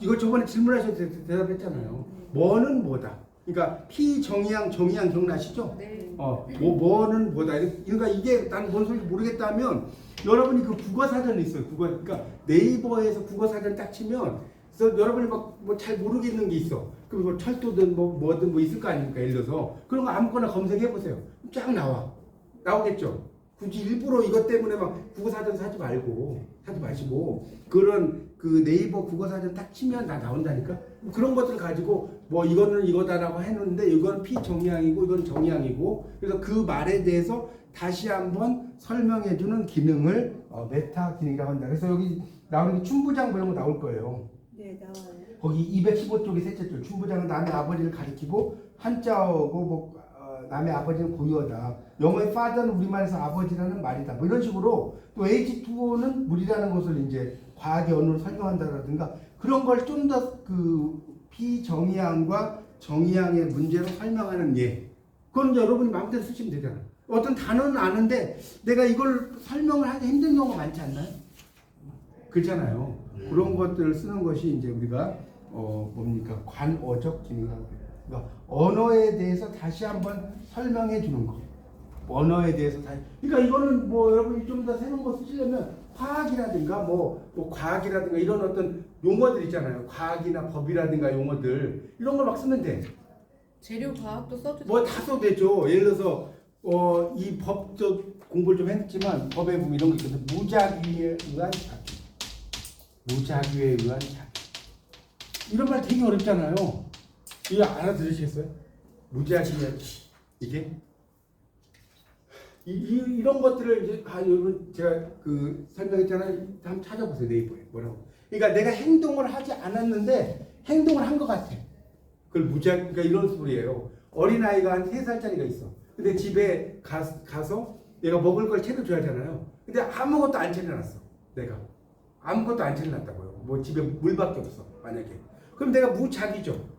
이거 저번에 질문하셔서 대답했잖아요. 뭐는 뭐다. 그러니까 피정의양, 정의양 기억나시죠? 네. 뭐는 뭐다. 그러니까 이게 난 뭔 소리인지 모르겠다면 여러분이 그 국어사전이 있어요. 그러니까 네이버에서 국어사전 딱 치면 그래서 여러분이 막 뭐 잘 모르겠는 게 있어. 그럼 뭐 철도든 뭐든 뭐 있을 거 아닙니까? 예를 들어서 그런 거 아무거나 검색해 보세요. 쫙 나오겠죠. 굳이 일부러 이것 때문에 막 국어사전 사지 마시고 그런 그 네이버 국어사전 딱 치면 다 나온다니까. 그런 것들 가지고 뭐 이거는 이거다라고 했는데 이건 피정의양이고 이건 정의양이고 그래서 그 말에 대해서 다시 한번 설명해주는 기능을 메타 기능이라고 한다. 그래서 여기 나오는 게 춘부장 이런 거 나올 거예요. 네, 나와요. 거기 215쪽이 셋째 줄. 춘부장은 남의 아버지를 가리키고 한자어고 남의 아버지는 고유어다. 영어의 father는 우리말에서 아버지라는 말이다. 뭐 이런 식으로 또 H2O는 물이라는 것을 이제 과학의 언어로 설명한다라든가 그런 걸 좀 더 그 피정의양과 정의양의 문제로 설명하는 예. 그건 여러분이 마음대로 쓰시면 되잖아. 어떤 단어는 아는데 내가 이걸 설명을 하기 힘든 경우가 많지 않나요? 그렇잖아요. 그런 것들을 쓰는 것이 이제 우리가 뭡니까 관어적 기능이라고 해요. 그러니까 언어에 대해서 다시 한번 설명해 주는 거. 언어에 대해서 다시. 그러니까 이거는 뭐 여러분이 좀 더 새로운 거 쓰시려면 화학이라든가 뭐 과학이라든가 이런 어떤 용어들 있잖아요. 과학이나 법이라든가 용어들 이런 걸 막 쓰면 돼. 재료 과학도 써도 뭐 다 써도 되죠. 예를 들어서 이 법적 공부를 좀 했지만 법에 보면 이런 게 있거든요. 무작위에 의한 자기. 무작위에 의한 자기. 이런 말 되게 어렵잖아요. 이거 알아들으시겠어요? 무작위에 이게 이런 것들을 이제 여러분 제가 그 설명했잖아요. 한번 찾아보세요 네이버에 뭐라고. 그러니까 내가 행동을 하지 않았는데 행동을 한 것 같아. 그걸 그러니까 이런 소리예요. 어린 아이가 한 3살짜리가 있어. 근데 집에 가서 얘가 먹을 걸 채려줘야 하잖아요. 근데 아무것도 안 채려놨어. 내가 아무것도 안 채려놨다고요. 뭐 집에 물밖에 없어 만약에. 그럼 내가 무작위죠.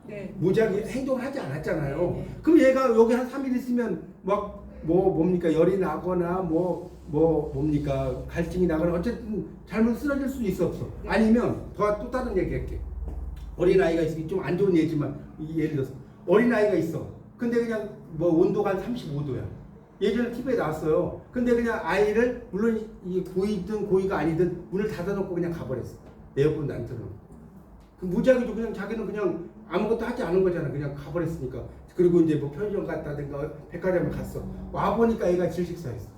네. 무작위 행동을 하지 않았잖아요. 네. 그럼 얘가 여기 한 3일 있으면 막 뭡니까 열이 나거나 뭡니까 갈증이 나거나 어쨌든 잘못 쓰러질 수 있어 없어. 네. 아니면 또 다른 얘기 할게. 어린 아이가 있으면 좀 안 좋은 예지만 예를 들어서 어린 아이가 있어. 근데 그냥 뭐 온도가 한 35도야. 예전에 TV에 나왔어요. 근데 그냥 아이를 물론 이 고이든 고이가 아니든 문을 닫아놓고 그냥 가버렸어. 에어컨도 안 틀어놓고. 그 무작위로 그냥 자기는 그냥 아무것도 하지 않은 거잖아. 그냥 가버렸으니까. 그리고 이제 뭐 편의점 갔다든가 백화점을 갔어. 와 보니까 애가 질식사했어.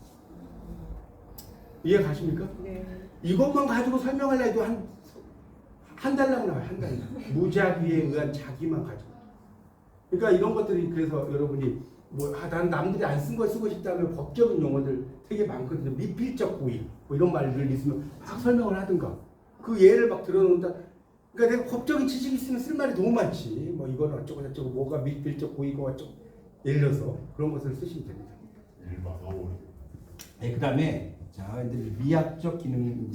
이해 가십니까? 네. 이것만 가지고 설명하려 해도 한 달랑 나와요. 한 달랑. 무작위에 의한 자기만 가지고. 그러니까 이런 것들이 그래서 여러분이 난 남들이 안 쓴 걸 쓰고 싶다면 법적인 용어들 되게 많거든요. 미필적 고의 뭐 이런 말들 있으면 막 설명을 하든가 그 예를 막 들어놓는다. 그러니까 내가 법적인 지식이 있으면 쓸 말이 너무 많지. 뭐 이건 어쩌고 저쩌고 뭐가 미필적 고의고 어쩌고 예를 들어서 그런 것을 쓰시면 됩니다. 일반 어원. 네, 그다음에 자 이제 미학적 기능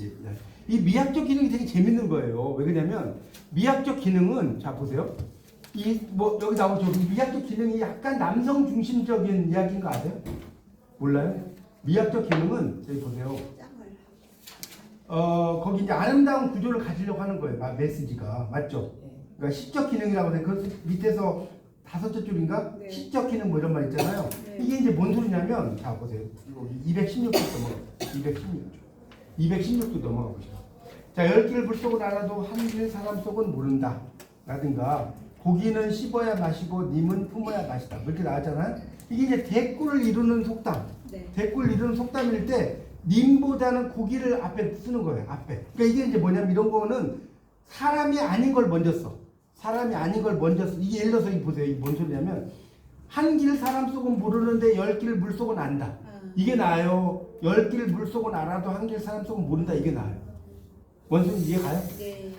이 미학적 기능이 되게 재밌는 거예요. 왜 그러냐면 미학적 기능은 자 보세요. 여기 나오죠. 미학적 기능이 약간 남성 중심적인 이야기인 거 아세요? 몰라요? 미학적 기능은 여기 보세요. 거기 이제 아름다운 구조를 가지려고 하는 거예요. 메시지가 맞죠? 그러니까 시적 기능이라고 해요. 그 밑에서 5째 줄인가? 네. 시적 기능 뭐 이런 말 있잖아요. 네. 이게 이제 뭔 소리냐면 자 보세요. 216도 넘어. 216도 넘어가 보시죠. 자 10개를 불 속은 알아도 한 길 사람 속은 모른다. 라든가 고기는 씹어야 마시고 님은 품어야 마시다. 그렇게 나왔잖아요. 이게 이제 대꾸를 이루는 속담. 네. 대꾸를 이루는 속담일 때 님보다는 고기를 앞에 쓰는 거예요. 앞에. 그러니까 이게 이제 뭐냐면 이런 거는 사람이 아닌 걸 먼저 써. 사람이 아닌 걸 먼저 써. 이게 예를 들어서 보세요. 이게 뭔 소리냐면 한 길 사람 속은 모르는데 10길 물 속은 안다. 이게 나아요. 10길 물 속은 알아도 한 길 사람 속은 모른다. 이게 나아요. 뭔 소리인지 이해가요? 네.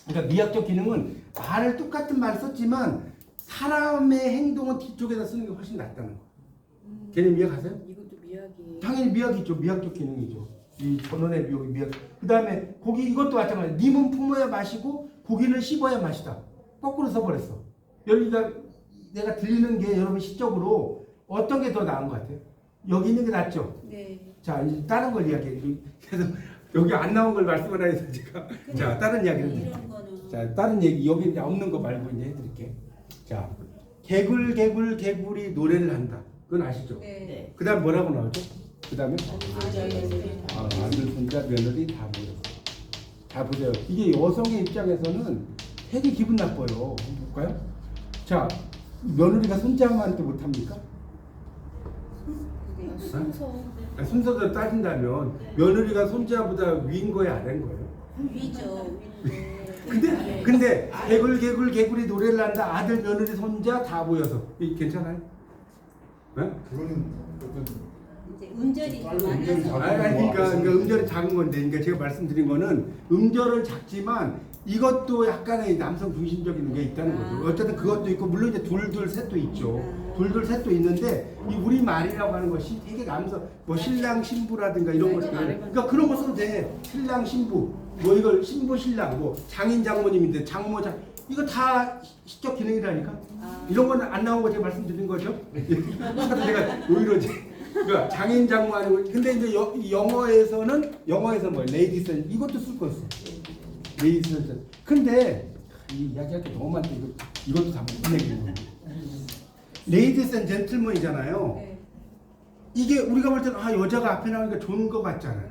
그러니까 미학적 기능은 말을 똑같은 말을 썼지만 사람의 행동은 뒤쪽에다 쓰는 게 훨씬 낫다는 거. 개념 이해가세요? 이것도 미학이. 당연히 미학이죠. 미학적 기능이죠. 이 전원의 미학. 그 다음에 고기 이것도 마찬가지예요. 님은 품어야 마시고 고기는 씹어야 마시다. 거꾸로 써버렸어. 여기가 내가 들리는 게 여러분 시적으로 어떤 게 더 나은 것 같아요? 여기 있는 게 낫죠? 네. 자 이제 다른 걸 이야기해. 그래서 여기 안 나온 걸 말씀을 해서 제가 자 다른 이야기를 이런 거는 자 다른 얘기 여기 이제 없는 거 말고 이제 해드릴게. 자 개굴이 노래를 한다. 그건 아시죠? 네. 그다음 뭐라고 나오죠? 그다음에 네. 아들 손자 며느리 다 모였어. 자 보세요. 이게 여성의 입장에서는 되게 기분 나빠요. 한번 볼까요? 자 며느리가 손자한테 못합니까? 순서. 순서대로 따진다면 며느리가 손자보다 위인 거예요, 아래인 거예요? 위죠. 근데 개굴이 노래를 한다. 아들, 며느리, 손자 다 모여서 이게 괜찮아요? 네? 그거는 어떤 이제 음절이 빨리 좀 음절이 많아서. 작은 그러니까 음절이 작은 건데, 그러니까 제가 말씀드린 거는 음절은 작지만 이것도 약간의 남성 중심적인 게 있다는 거죠. 어쨌든 그것도 있고 물론 이제 둘 셋도 있죠. 둘 셋도 있는데 이 우리 말이라고 하는 것이 되게 남성, 뭐 신랑 신부라든가 이런 것들, 그러니까 그런 거 써도 돼. 신랑 신부, 뭐 이걸 신부 신랑, 뭐 장인 장모님인데 장모 장, 이거 다 시적 기능이라니까. 이런 거는 안 나온 거 제가 말씀드린 거죠. 그래서 제가 오히려 이제 그러니까 장인 장모 아니고 근데 이제 영어에서는 뭐 레이디스 이것도 쓸 거 있어. 레이디스. 근데 이 이야기할 게 너무 많대. 이것도 다 무슨 얘기예요? 레이디스 앤 젠틀먼이잖아요. 네. 이게 우리가 볼 때는 여자가 앞에 나오니까 좋은 거 같잖아요.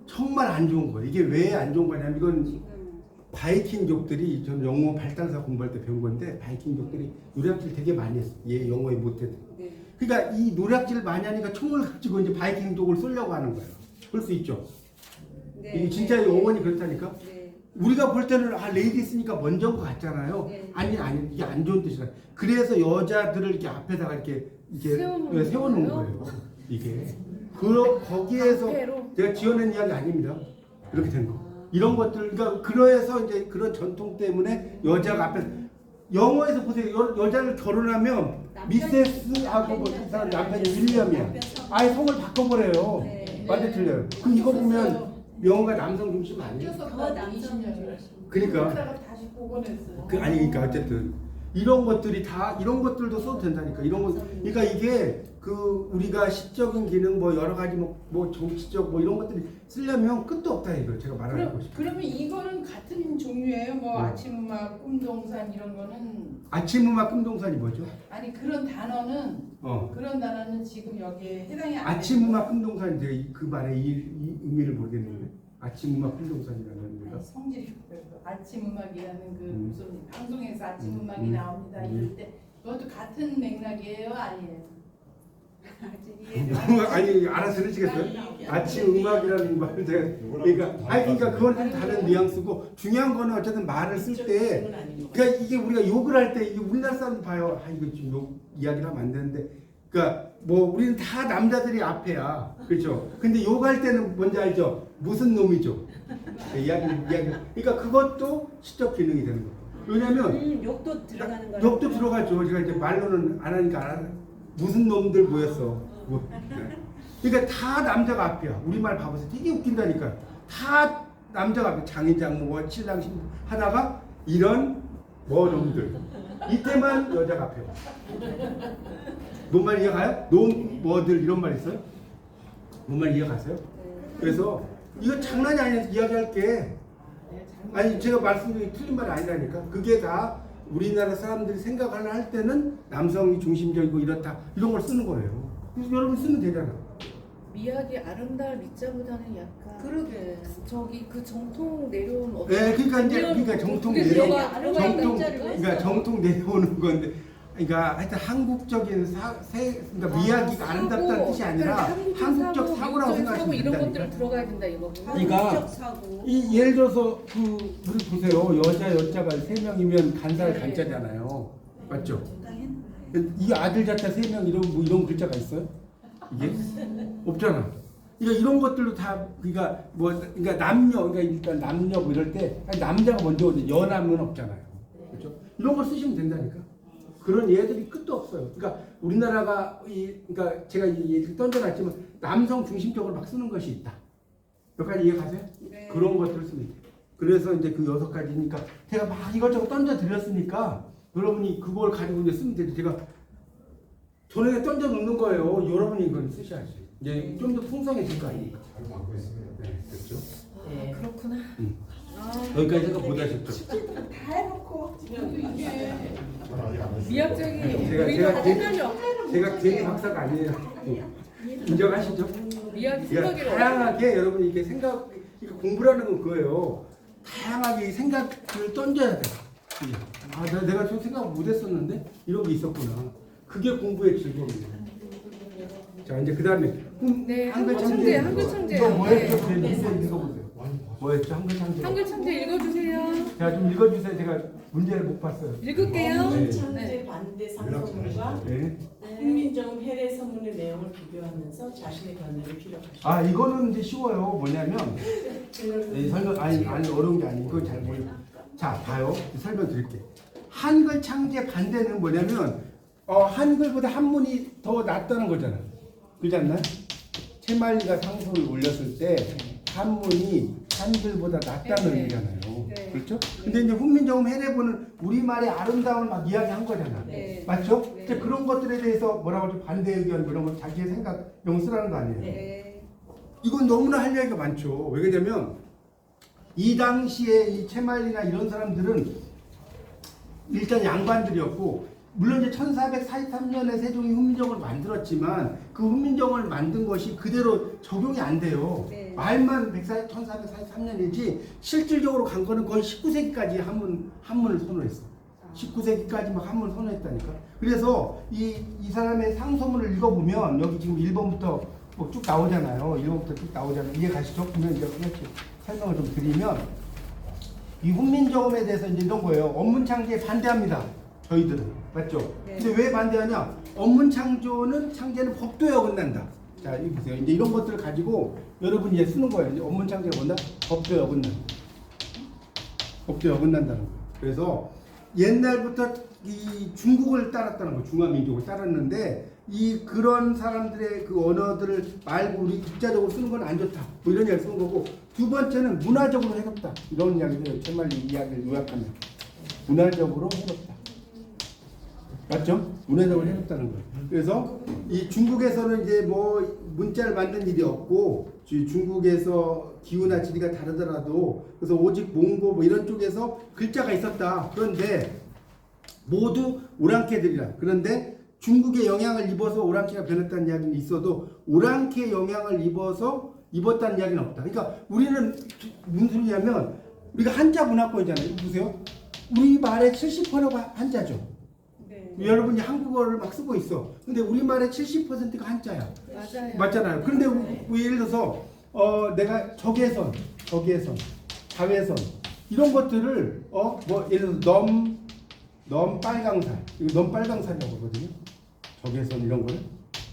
정말 안 좋은 거예요. 이게 왜 안 좋은 거냐면 이건 바이킹족들이 전 영어 발달사 공부할 때 배운 건데 바이킹족들이 노략질 되게 많이 했어. 얘 영어에 못해도. 네. 그러니까 이 노략질을 많이 하니까 총을 가지고 이제 바이킹족을 쏘려고 하는 거예요. 그럴 수 있죠. 네. 이게 진짜 어원이 그렇다니까. 네. 우리가 볼 때는 레이디스니까 먼저인 것 같잖아요. 네. 아니 이게 안 좋은 뜻이라. 그래서 여자들을 이렇게 앞에다가 이렇게 세워놓은 세워놓은 거예요? 거예요. 이게 거기에서 방패로? 제가 지어낸 이야기 아닙니다. 이렇게 된 거. 이런 것들 그러니까 그래서 이제 그런 전통 때문에 여자가 앞에 영어에서 보세요. 여자를 결혼하면 미세스하고 뭐 그 사람 남편이 윌리엄이야. 아예 성을 바꿔버려요. 네. 완전 틀려요. 그럼 이거 보면 영어가 남성 중심 아니에요? 뛰었었다 20년을. 그러니까. 다시 복원했어요. 아니 그러니까 어쨌든 이런 것들이 다 이런 것들도 써도 된다니까. 이런 거 그러니까 이게 그 우리가 시적인 기능 뭐 여러 가지 뭐 정치적 뭐 이런 것들이 쓰려면 끝도 없다 이거 제가 말하고 싶어요. 그러면 이거는 같은 종류예요? 뭐 아침 음악, 꿈동산 이런 거는 아침 음악 금동산이 뭐죠? 아니 그런 단어는 지금 여기에 해당이 안 아침 음악 금동산인데 그 말의 이 의미를 모르겠는데 아침 음악 금동산이라는 아니, 거가 성질이 그래요. 아침 음악이라는 그 무슨 방송에서 아침 음, 음악이 나옵니다 이럴 때 그것도 같은 맥락이에요 아니에요? 아니 알아서 들으시겠어요? 아침 음악이라는 말 제가 그러니까 그건 좀 다른 뉘앙스고 중요한 거는 어쨌든 말을 쓸 때 그러니까 이게 우리가 욕을 할 때 이게 우리나라 사람 봐요. 아 이거 지금 욕 이야기를 하면 안 되는데 그러니까 뭐 우리는 다 남자들이 앞에야 그렇죠? 근데 욕할 때는 뭔지 알죠? 무슨 놈이죠? 이야기 그러니까 그것도 시적 기능이 되는 거예요. 왜냐면 욕도 들어가는 거예요. 욕도 들어가죠. 제가 이제 말로는 안 하니까 안 하는 무슨 놈들 모였어. 뭐. 그러니까 다 남자가 앞이야. 우리말 봐보세요. 되게 웃긴다니까. 다 남자가 앞에 장인장 뭐 신랑 신부 하다가 이런 뭐 놈들 이때만 여자가 앞에 와. 뭔말 이해가요? 놈 뭐들 이런 말 있어요? 뭔말 이해가세요? 그래서 이거 장난이 아니라 이야기할게. 아니 제가 말씀드린 틀린 말이 아니라니까. 그게 다 우리나라 사람들이 생각을 할 때는 남성이 중심적이고 이렇다 이런 걸 쓰는 거예요. 그래서 여러분 쓰면 되잖아. 미학이 아름다울 미자보다는 약간 그러게. 저기 그 정통 내려온 어떤 네, 그러니까 정통 그게 내려온 들어가 그러니까 정통 내려오는 건데, 그러니까 하여튼 한국적인 그러니까 미학이가 아름답다는 뜻이 아니라 한국적 사고라고 생각하시면 이런 된다니까. 것들은 들어가야 된다 이거. 그러니까 한국적 사고. 이 예를 들어서 그 우리 보세요. 여자가 3명이면 간살 네. 간자잖아요. 맞죠? 이 아들 자자 3명 이런 글자가 있어요? 이게 없잖아. 그러니까 이런 것들도 다 그러니까 남녀 그러니까 일단 남녀 뭐 이럴 때 남자가 먼저 오지 여남은 없잖아요. 그렇죠? 이런 걸 쓰시면 된다니까. 그런 예들이 끝도 없어요. 그러니까 우리나라가 그러니까 제가 이 얘기를 던져놨지만 남성 중심적으로 막 쓰는 것이 있다. 몇 가지 이해가세요? 네. 그런 것들을 쓰면 돼요. 그래서 이제 그 6가지니까 제가 막 이것저것 던져 드렸으니까 여러분이 그걸 가지고 이제 쓰면 되지. 제가 전에 던져 놓는 거예요. 여러분이 이걸 쓰셔야지. 이제 좀 더 풍성해질 거 아닙니까? 잘 받고 있습니다. 네, 됐죠? 아, 그렇구나. 여기까지 생각 못 하셨죠? 다 해놓고 이게 저는 아직 안 했어요. 미학적인 제가 우리가 헷갈려. 제가 괜히 박사가 아니에요. 인정하시죠? 미학이 그러니까 생각이 다양하게 여러분이 이렇게 그러니까 공부라는 건 그거예요. 다양하게 이 생각을 던져야 돼. 아, 내가 좀 생각 못 했었는데 이런 게 있었구나. 그게 공부의 즐거움이에요. 자, 이제 그 다음에 네, 한글 한글 창제. 창제. 이거 뭐였죠? 네. 읽어보세요. 뭐였죠? 한글 창제. 한글 창제 읽어주세요. 자, 좀 읽어주세요. 제가 문제를 못 봤어요. 읽을게요. 네. 창제 반대 상소문과 네. 국민정 해례 서문의 내용을 비교하면서 자신의 견해를 피력하시오. 아, 이거는 이제 쉬워요. 뭐냐면 설명 아니 어려운 게 아니고 이거 잘 모르고. 자, 봐요. 설명드릴게. 한글 창제 반대는 뭐냐면 한글보다 한문이 더 낫다는 거잖아. 그렇지 않나요? 채말리가 상소를 올렸을 때 한문이 한글보다 낫다는 네. 의미잖아요. 네. 그렇죠? 근데 이제 훈민정음 해례본은 우리말의 아름다움을 막 이야기한 거잖아. 네. 맞죠? 네. 이제 그런 것들에 대해서 뭐라고 하죠? 반대 의견 이런 거 자기의 생각 이런 거 쓰라는 거 아니에요. 네. 이건 너무나 할 얘기가 많죠. 왜 그러냐면 이 당시에 이 채말리나 이런 사람들은 일단 양반들이었고 물론 이제 1443년에 세종이 훈민정음을 만들었지만 그 훈민정음을 만든 것이 그대로 적용이 안 돼요. 네. 말만 1443년이지 실질적으로 간 거는 거의 19세기까지 한문을 선호했어. 19세기까지 막 한문을 선호했다니까. 그래서 이 사람의 상소문을 읽어보면 여기 지금 1번부터 뭐 쭉 나오잖아요. 1번부터 쭉 나오잖아요. 이해 가시죠? 그러면 이제 하나씩 설명을 좀 드리면 이 훈민정음에 대해서 이제 이런 거예요. 언문창제에 반대합니다. 저희들은. 맞죠? 네. 근데 왜 반대하냐? 언문창제는 법도에 어긋난다. 자, 이거 보세요. 이제 이런 것들을 가지고 여러분이 이제 쓰는 거예요. 이제 업문 창제가 뭔다? 법도에 어긋난다. 법도에 어긋난다는 거예요. 그래서 옛날부터 이 중국을 따랐다는 거예요. 중화민족을 따랐는데 이 그런 사람들의 그 언어들을 말고 우리 국자적으로 쓰는 건 안 좋다. 뭐 이런 이야기를 쓰는 거고, 두 번째는 문화적으로 해롭다. 이런 이야기를 정말 이 이야기를 요약하면 문화적으로 해롭다. 맞죠? 문화적으로 해롭다는 거예요. 그래서 이 중국에서는 이제 뭐 문자를 만든 일이 없고, 중국에서 기후나 지리가 다르더라도 그래서 오직 몽고 뭐 이런 쪽에서 글자가 있었다. 그런데 모두 오랑캐들이라. 그런데 중국의 영향을 입어서 오랑캐가 변했다는 이야기는 있어도 오랑캐 영향을 입었다는 이야기는 없다. 그러니까 우리는 무슨 소리냐면 우리가 한자 문화권이잖아요. 보세요. 우리 말의 70%가 한자죠. 네. 여러분이 한국어를 막 쓰고 있어. 근데 우리 말의 70%가 한자야. 맞아요. 맞잖아요. 그런데 예를 들어서 내가 적외선, 자외선 이런 것들을 뭐 예를 들어서 넘 빨강살, 이거 넘 빨강살이라고 하거든요. 적외선 이런 거를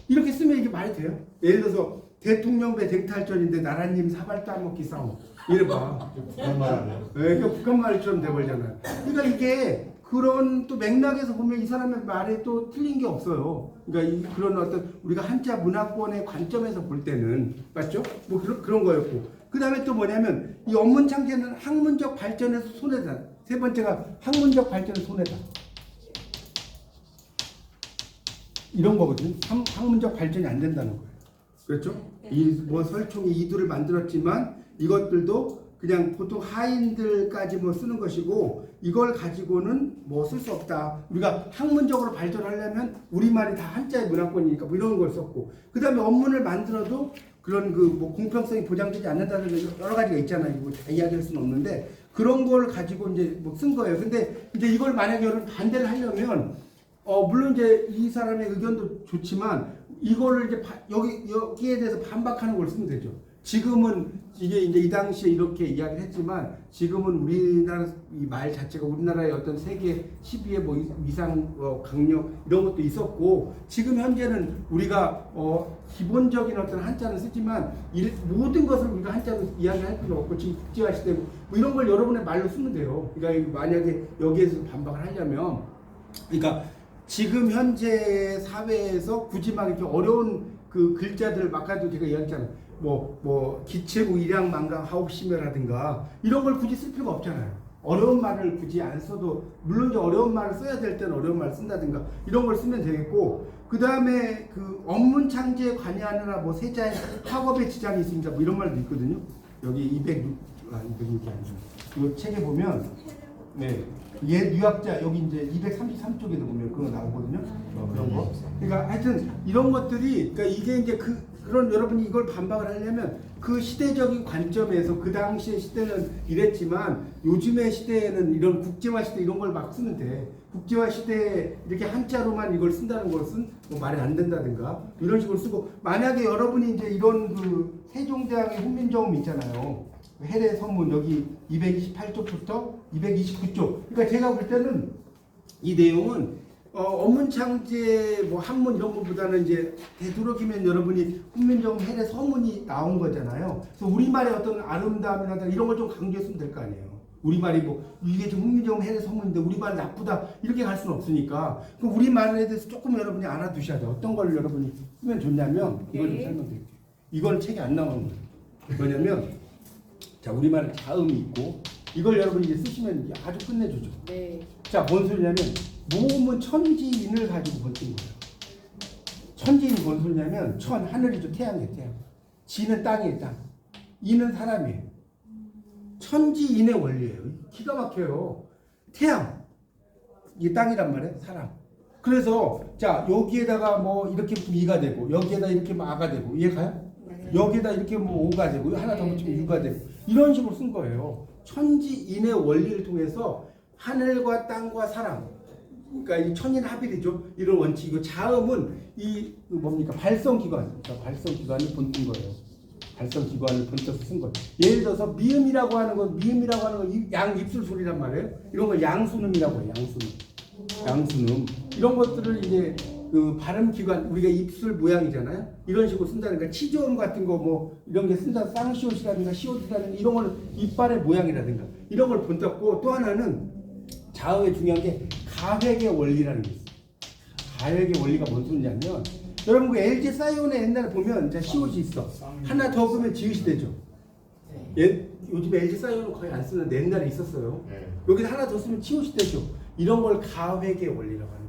이렇게 쓰면 이게 말이 돼요? 예를 들어서 대통령배 쟁탈전인데 나라님 사발 따먹기 싸움 이래봐. 그런 말 안 해요. 네, 그러니까 북한 말처럼 돼버리잖아요. 그러니까 이게 그런 또 맥락에서 보면 이 사람의 말에 또 틀린 게 없어요. 그러니까 그런 어떤 우리가 한자 문화권의 관점에서 볼 때는 맞죠? 뭐 그런 거였고, 그 다음에 또 뭐냐면 이 업문 창제는 학문적 발전에서 손해다. 세 번째가 학문적 발전의 손해다. 이런 거거든요. 학문적 발전이 안 된다는 거예요. 그렇죠? 이 뭐 설총이 이두를 만들었지만 이것들도 그냥 보통 하인들까지 뭐 쓰는 것이고 이걸 가지고는 뭐 쓸 수 없다. 우리가 학문적으로 발전하려면 우리말이 다 한자의 문화권이니까 뭐 이런 걸 썼고, 그 다음에 업문을 만들어도 그런 그 뭐 공평성이 보장되지 않는다는 여러 가지가 있잖아요. 뭐 다 이야기할 수는 없는데 그런 걸 가지고 이제 뭐 쓴 거예요. 근데 이제 이걸 만약에 여러분 반대를 하려면 물론 이제 이 사람의 의견도 좋지만 이거를 이제 여기에 대해서 반박하는 걸 쓰면 되죠. 지금은 이게 이제 이 당시에 이렇게 이야기를 했지만 지금은 우리나라 이 말 자체가 우리나라의 어떤 세계 10위의 뭐 위상 강력 이런 것도 있었고, 지금 현재는 우리가 기본적인 어떤 한자는 쓰지만 모든 것을 우리가 한자로 이야기할 필요 없고 지금 국제화 시대고 뭐 이런 걸 여러분의 말로 쓰면 돼요. 그러니까 만약에 여기에서 반박을 하려면, 그러니까 지금 현재 사회에서 굳이 막 이렇게 어려운 그 글자들을 막 가지고 제가 이야기했잖아요. 뭐 기체구 일양 만강 하옵시며라든가 이런 걸 굳이 쓸 필요가 없잖아요. 어려운 말을 굳이 안 써도, 물론 이제 어려운 말을 써야 될 때는 어려운 말을 쓴다든가 이런 걸 쓰면 되겠고, 그 다음에 그 업문 창제에 관여하느라 뭐 세자의 학업에 지장이 있습니다. 뭐 이런 말도 있거든요. 여기 206이 아니죠. 이 책에 보면 네. 옛 유학자 여기 이제 233쪽에도 보면 그거 나오거든요. 그런 거. 그러니까 하여튼 이런 것들이, 그러니까 이게 이제 그런 여러분이 이걸 반박을 하려면 그 시대적인 관점에서 그 당시의 시대는 이랬지만 요즘의 시대에는 이런 국제화 시대 이런 걸 막 쓰면 돼. 국제화 시대에 이렇게 한자로만 이걸 쓴다는 것은 뭐 말이 안 된다든가 이런 식으로 쓰고, 만약에 여러분이 이제 이런 그 세종대왕의 훈민정음 있잖아요. 해례 선문 여기 228쪽부터 229쪽. 그러니까 제가 볼 때는 이 내용은 업문 창제 뭐 한문 이런 것보다는 이제 되도록이면 여러분이 훈민정음 해례 서문이 나온 거잖아요. 그래서 우리말의 어떤 아름다움이나 이런 걸 좀 강조했으면 될 거 아니에요. 우리말이 뭐 이게 지금 훈민정음 해례 서문인데 우리말 나쁘다 이렇게 갈 수는 없으니까 그 우리말에 대해서 조금 여러분이 알아두셔야 돼요. 어떤 걸 여러분이 쓰면 좋냐면 이걸 좀 설명드릴게요. 이건 책에 안 나오는 거예요. 뭐냐면 자, 우리말에 자음이 있고 이걸 여러분이 이제 쓰시면 아주 끝내주죠. 네. 자, 뭔 소리냐면 모음은 천지인을 가지고 버틴 거예요. 천지인이 뭔 소리냐면 천, 하늘이죠. 태양이에요. 태양. 지는 땅이에요. 땅. 인은 사람이에요. 천지인의 원리예요. 기가 막혀요. 태양. 이게 땅이란 말이에요. 사람. 그래서 자, 여기에다가 뭐 이렇게 붙이면 이가 되고 여기에다 이렇게 뭐 아가 되고 이해가요? 네. 여기에다 이렇게 뭐 오가 되고 하나 더 붙이면 유가 되고 이런 식으로 쓴 거예요. 천지인의 원리를 통해서 하늘과 땅과 사람, 그러니까 이 천인합일이죠. 이런 원칙이고, 자음은 이 뭡니까 발성기관, 그러니까 발성기관을 본뜬 거예요. 발성기관을 본떠서 쓴 거예요. 예를 들어서 미음이라고 하는 건 양 입술 소리란 말이에요. 이런 걸 양수음이라고 해요. 양수음 이런 것들을 이제 그 발음 기관 우리가 입술 모양이잖아요. 이런 식으로 쓴다는 거 치조음 같은 거 뭐 이런 게 쓴다 쌍시옷이라든가 시옷이라든가 이런 거는 이빨의 모양이라든가 이런 걸 본떴고 또 하나는 자음의 중요한 게 가획의 원리라는 게 있어요. 가획의 원리가 뭔 소리냐면 여러분 그 LG 사이온에 옛날에 보면 자 시옷이 있어. 하나 더 그러면 지읒이 되죠. 요즘 LG 사이온은 거의 안 쓰는데 옛날에 있었어요. 네. 여기다 하나 더 쓰면 치옷이 되죠. 이런 걸 가획의 원리라고 하는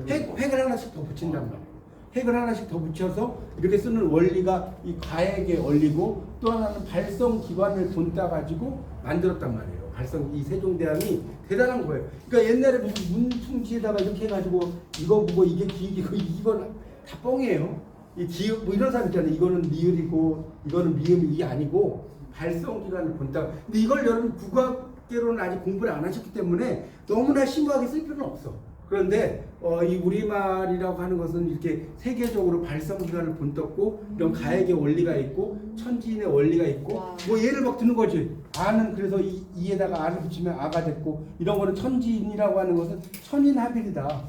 거예요. 획을 하나씩 더 붙인단 말이에요. 획을 하나씩 더 붙여서 이렇게 쓰는 원리가 이 가획의 원리고 또 하나는 발성 기관을 본따 가지고 만들었단 말이에요. 발성 이 세종대왕이 대단한 거예요. 그러니까 옛날에 무슨 문풍지에다가 이렇게 해가지고 이거 보고 이게 기이고 이건 다 뻥이에요. 이 기읍 뭐 이런 사람 있잖아요. 이거는 니을이고 이거는 미음이 이게 아니고 발성 기관을 본따. 근데 이걸 여러분 국어학계로는 아직 공부를 안 하셨기 때문에 너무나 심오하게 쓸 필요는 없어. 그런데 이 우리말이라고 하는 것은 이렇게 세계적으로 발성 기관을 본떴고 이런 가액의 원리가 있고 천지인의 원리가 있고 뭐 예를 막 드는 거지. 아는 그래서 이에다가 아를 붙이면 아가 됐고 이런 거는 천지인이라고 하는 것은 천인합일이다.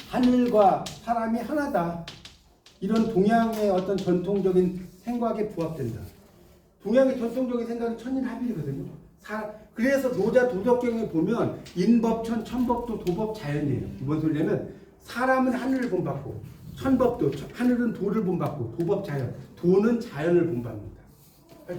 하늘과 사람이 하나다. 이런 동양의 어떤 전통적인 생각에 부합된다. 동양의 전통적인 생각은 천인합일이거든요. 그래서 노자 도덕경에 보면 인법천, 천법도, 도법, 자연이에요. 뭔 소리냐면 사람은 하늘을 본받고 천법도 하늘은 도를 본받고 도법, 자연, 도는 자연을 본받는다.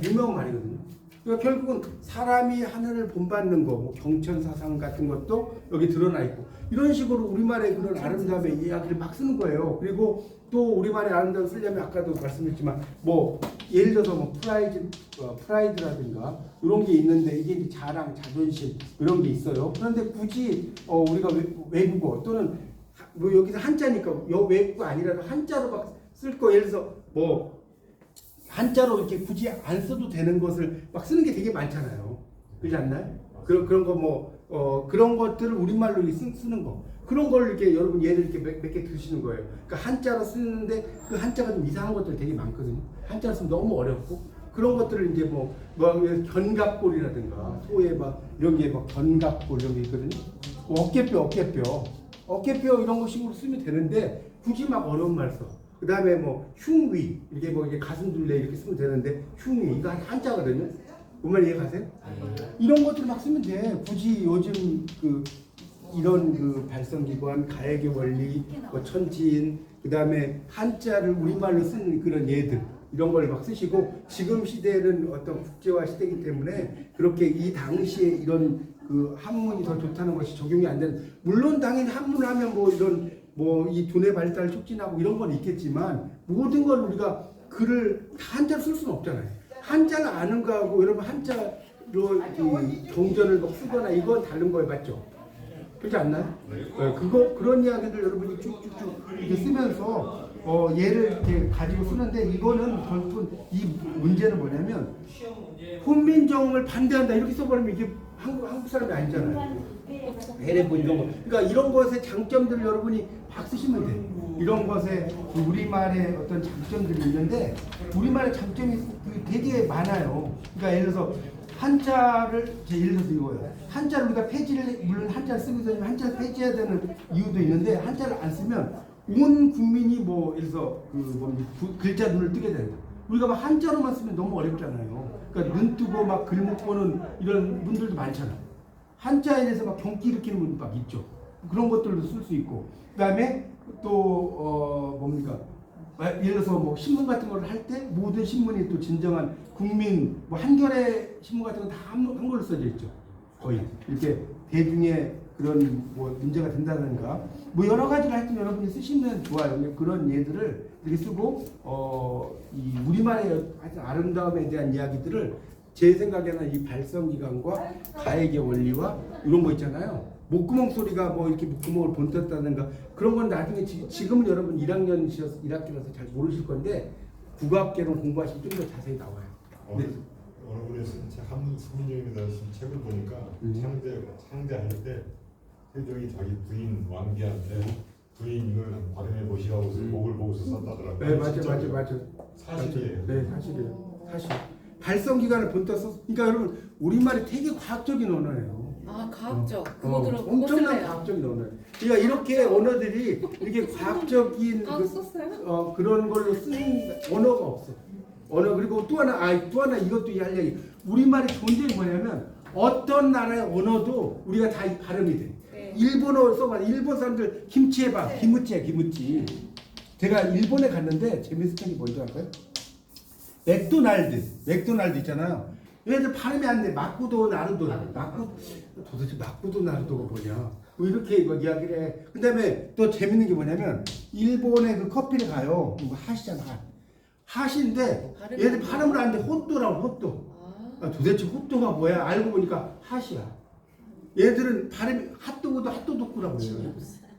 유명한 말이거든요. 그러니까 결국은 사람이 하늘을 본받는 거, 뭐 경천사상 같은 것도 여기 드러나 있고 이런 식으로 우리말의 그런 아름다움의 이야기를 막 쓰는 거예요. 그리고 또 우리말의 아름다움을 쓰려면 아까도 말씀드렸지만 뭐 예를 들어서 뭐 프라이드라든가 이런 게 있는데 이게 이제 자랑, 자존심 이런 게 있어요. 그런데 굳이 우리가 외국어 또는 뭐 여기서 한자니까 외국어 아니라도 한자로 막 쓸 거 예를 들어서 뭐 한자로 이렇게 굳이 안 써도 되는 것을 막 쓰는 게 되게 많잖아요. 그렇지 않나요? 그런 거 뭐 그런 것들을 우리말로 쓰는 거. 그런 걸 이렇게 여러분 예를 이렇게 몇 개 드시는 거예요. 그러니까 한자로 쓰는데 그 한자가 좀 이상한 것들 되게 많거든요. 한자로 쓰면 너무 어렵고 그런 것들을 이제 뭐 견갑골이라든가 소에 막 이런 게 막 견갑골 이런 게 있거든요. 뭐 어깨뼈 이런 거 식으로 쓰면 되는데 굳이 막 어려운 말 써. 그 다음에 뭐 흉위 이게 뭐 이게 가슴둘레 이렇게 쓰면 되는데 흉위 이거 한자거든요. 뭔말 이해가세요? 이런 것들 막 쓰면 돼. 굳이 요즘 이런 발성기관, 가액의 원리, 뭐 천지인, 그 다음에 한자를 우리말로 쓰는 그런 예들 이런 걸 막 쓰시고 지금 시대는 어떤 국제화 시대이기 때문에 그렇게 이 당시에 이런 한문이 더 좋다는 것이 적용이 안 되는. 물론 당연히 한문을 하면 뭐 이런 뭐 이 두뇌 발달 촉진하고 이런 건 있겠지만 모든 걸 우리가 글을 다 한자로 쓸 수는 없잖아요. 한자를 아는 거하고 여러분 한자로 경전을 막 쓰거나 이건 다른 거예요, 맞죠? 그렇지 않나요? 네, 그런 이야기들 여러분이 쭉쭉쭉 이렇게 쓰면서 얘를 이렇게 가지고 쓰는데 이거는 결국은 이 문제는 뭐냐면 훈민정음을 반대한다 이렇게 써버리면 이게 한국 사람이 아니잖아요. 해례본 이런 거. 그러니까 이런 것의 장점들을 여러분이 막 쓰시면 돼요. 이런 것에 우리말의 어떤 장점들이 있는데 우리말의 장점이 되게 많아요. 그러니까 예를 들어서 한자를 예를 들어서 이거예요. 한자를 우리가 폐지를 물론 한자를 쓰고 있으면 한자를 폐지해야 되는 이유도 있는데 한자를 안 쓰면 온 국민이 뭐 예를 들어서 글자 눈을 뜨게 된다. 우리가 막 한자로만 쓰면 너무 어렵잖아요. 그러니까 눈 뜨고 막 글 못 보는 이런 분들도 많잖아. 한자에 대해서 막 경기 일으키는 분도 막 있죠. 그런 것들도 쓸 수 있고. 그다음에 또 뭡니까? 예를 들어서 뭐 신문 같은 걸 할 때 모든 신문이 또 진정한 국민 뭐 한겨레 신문 같은 건 다 한글로 써져 있죠. 거의 이렇게 대중의 그런 뭐 문제가 된다든가 뭐 여러 가지를 하여튼 여러분이 쓰시면 좋아요. 그런 예들을 이렇게 쓰고 이 우리말의 하여튼 아름다움에 대한 이야기들을 제 생각에는 이 발성기관과 가액의 원리와 이런 거 있잖아요. 목구멍 소리가 뭐 이렇게 목구멍을 본떴다든가 그런 건 나중에 지금은 여러분 1학기라서 잘 모르실 건데 국어학계로 공부하시면 좀 더 자세히 나와요. 어느 분이 쓴 책, 한문 수민정음에다 쓴 책을 보니까 상대할 때 세종이 자기 부인 왕비한테 부인 이걸 발음해 보시라고 해서 목을 보고서 썼다더라고요. 네, 맞아. 사실이에요. 네, 사실이에요. 사실 발성기관을 본떠 썼. 그러니까 여러분 우리말이 되게 과학적인 언어예요. 아 과학적 그거 들어 그거 엄청난 쓸래요. 과학적인 언어. 그러니까 이렇게 언어들이 이렇게 과학적인 아 썼어요? 그런 걸로 쓰는 언어가 없어. 언어 그리고 또 하나 이것도 할 얘기. 우리말의 존재이 뭐냐면 어떤 나라의 언어도 우리가 다 이 발음이 돼. 네. 일본어 써봐. 일본 사람들 김치 해봐. 네. 김치. 제가 일본에 갔는데 재밌었던 게 뭔지 알까요? 맥도날드 있잖아요. 얘들 발음이 안 돼. 마쿠도 나루도. 도대체 마쿠도 나루도가 뭐냐? 뭐 이렇게 막 이야기를 해. 그 다음에 또 재밌는 게 뭐냐면 일본의 그 커피를 가요. 이거 핫이잖아. 핫인데 발음이 얘들 안 돼. 발음을 안 돼. 헛도라고 헛도. 아, 도대체 헛도가 뭐야? 알고 보니까 핫이야. 얘들은 발음이 핫도그도 핫도덕구라고 해요.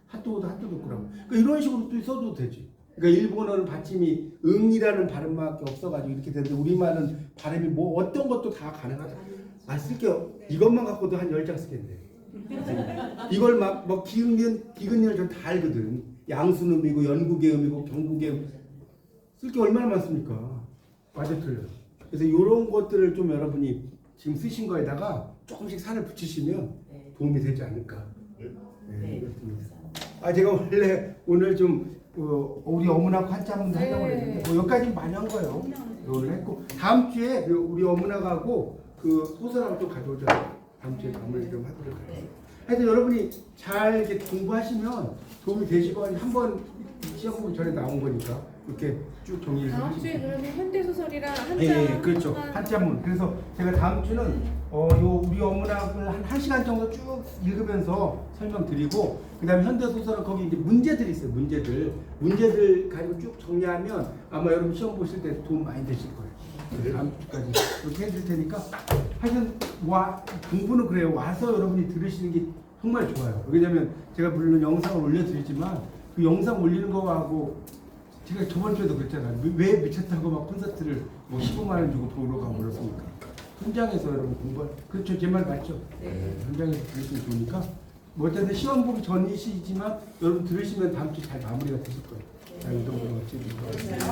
핫도그도 핫도덕구라고. 그러니까 이런 식으로 또 써도 되지. 그러니까 일본어는 받침이 응이라는 발음밖에 없어가지고 이렇게 되는데 우리말은 발음이 뭐 어떤 것도 다 가능하다. 쓸게요. 이것만 갖고도 한 10장 쓰겠네. 이걸 막 기근이를 전 다 알거든. 양수음이고 연국의 음이고 경국의 음. 쓸 게 얼마나 많습니까? 완전 틀려요. 그래서 이런 것들을 좀 여러분이 지금 쓰신 거에다가 조금씩 살을 붙이시면 도움이 되지 않을까. 네. 그렇습니다. 제가 원래 오늘 좀 우리 어머나하고 한참도 하려고 했는데 뭐 여기까지 많이 한 거예요. 오늘 했고 다음 주에 우리 어머나하고 그 소설하고 또 가져오자. 다음 주에 마무리 좀 하도록 하겠습니다. 하여튼 여러분이 잘 이렇게 공부하시면 도움이 되시고 한번 시험 보기 전에 나온 거니까 이렇게 쭉 정리를 다음 주에 그러면 현대소설이랑 한자 예, 그렇죠. 한자문. 그래서 제가 다음 주는 요 우리 어문학을 한 1시간 정도 쭉 읽으면서 설명드리고 그다음에 현대 소설은 거기 이제 문제들이 있어요. 문제들 가지고 쭉 정리하면 아마 여러분 시험 보실 때 도움 많이 되실 거예요. 그래서 다음 주까지 이렇게 해줄 테니까 하여튼 공부는 그래요. 와서 여러분이 들으시는 게 정말 좋아요. 왜냐면 제가 물론 영상을 올려드리지만 그 영상 올리는 거하고 제가 저번 주에도 그랬잖아요. 왜 미쳤다고 막 콘서트를 뭐 15만 원 주고 보러 가고 그렇습니까? 현장에서 여러분 그렇죠. 제 말 맞죠? 네. 현장에서 들으시면 좋으니까 뭐 어쨌든 시험 보기 전이시지만 여러분 들으시면 다음 주 잘 마무리가 되실 거예요. 자, 이 정도로 마치도록 하겠습니다.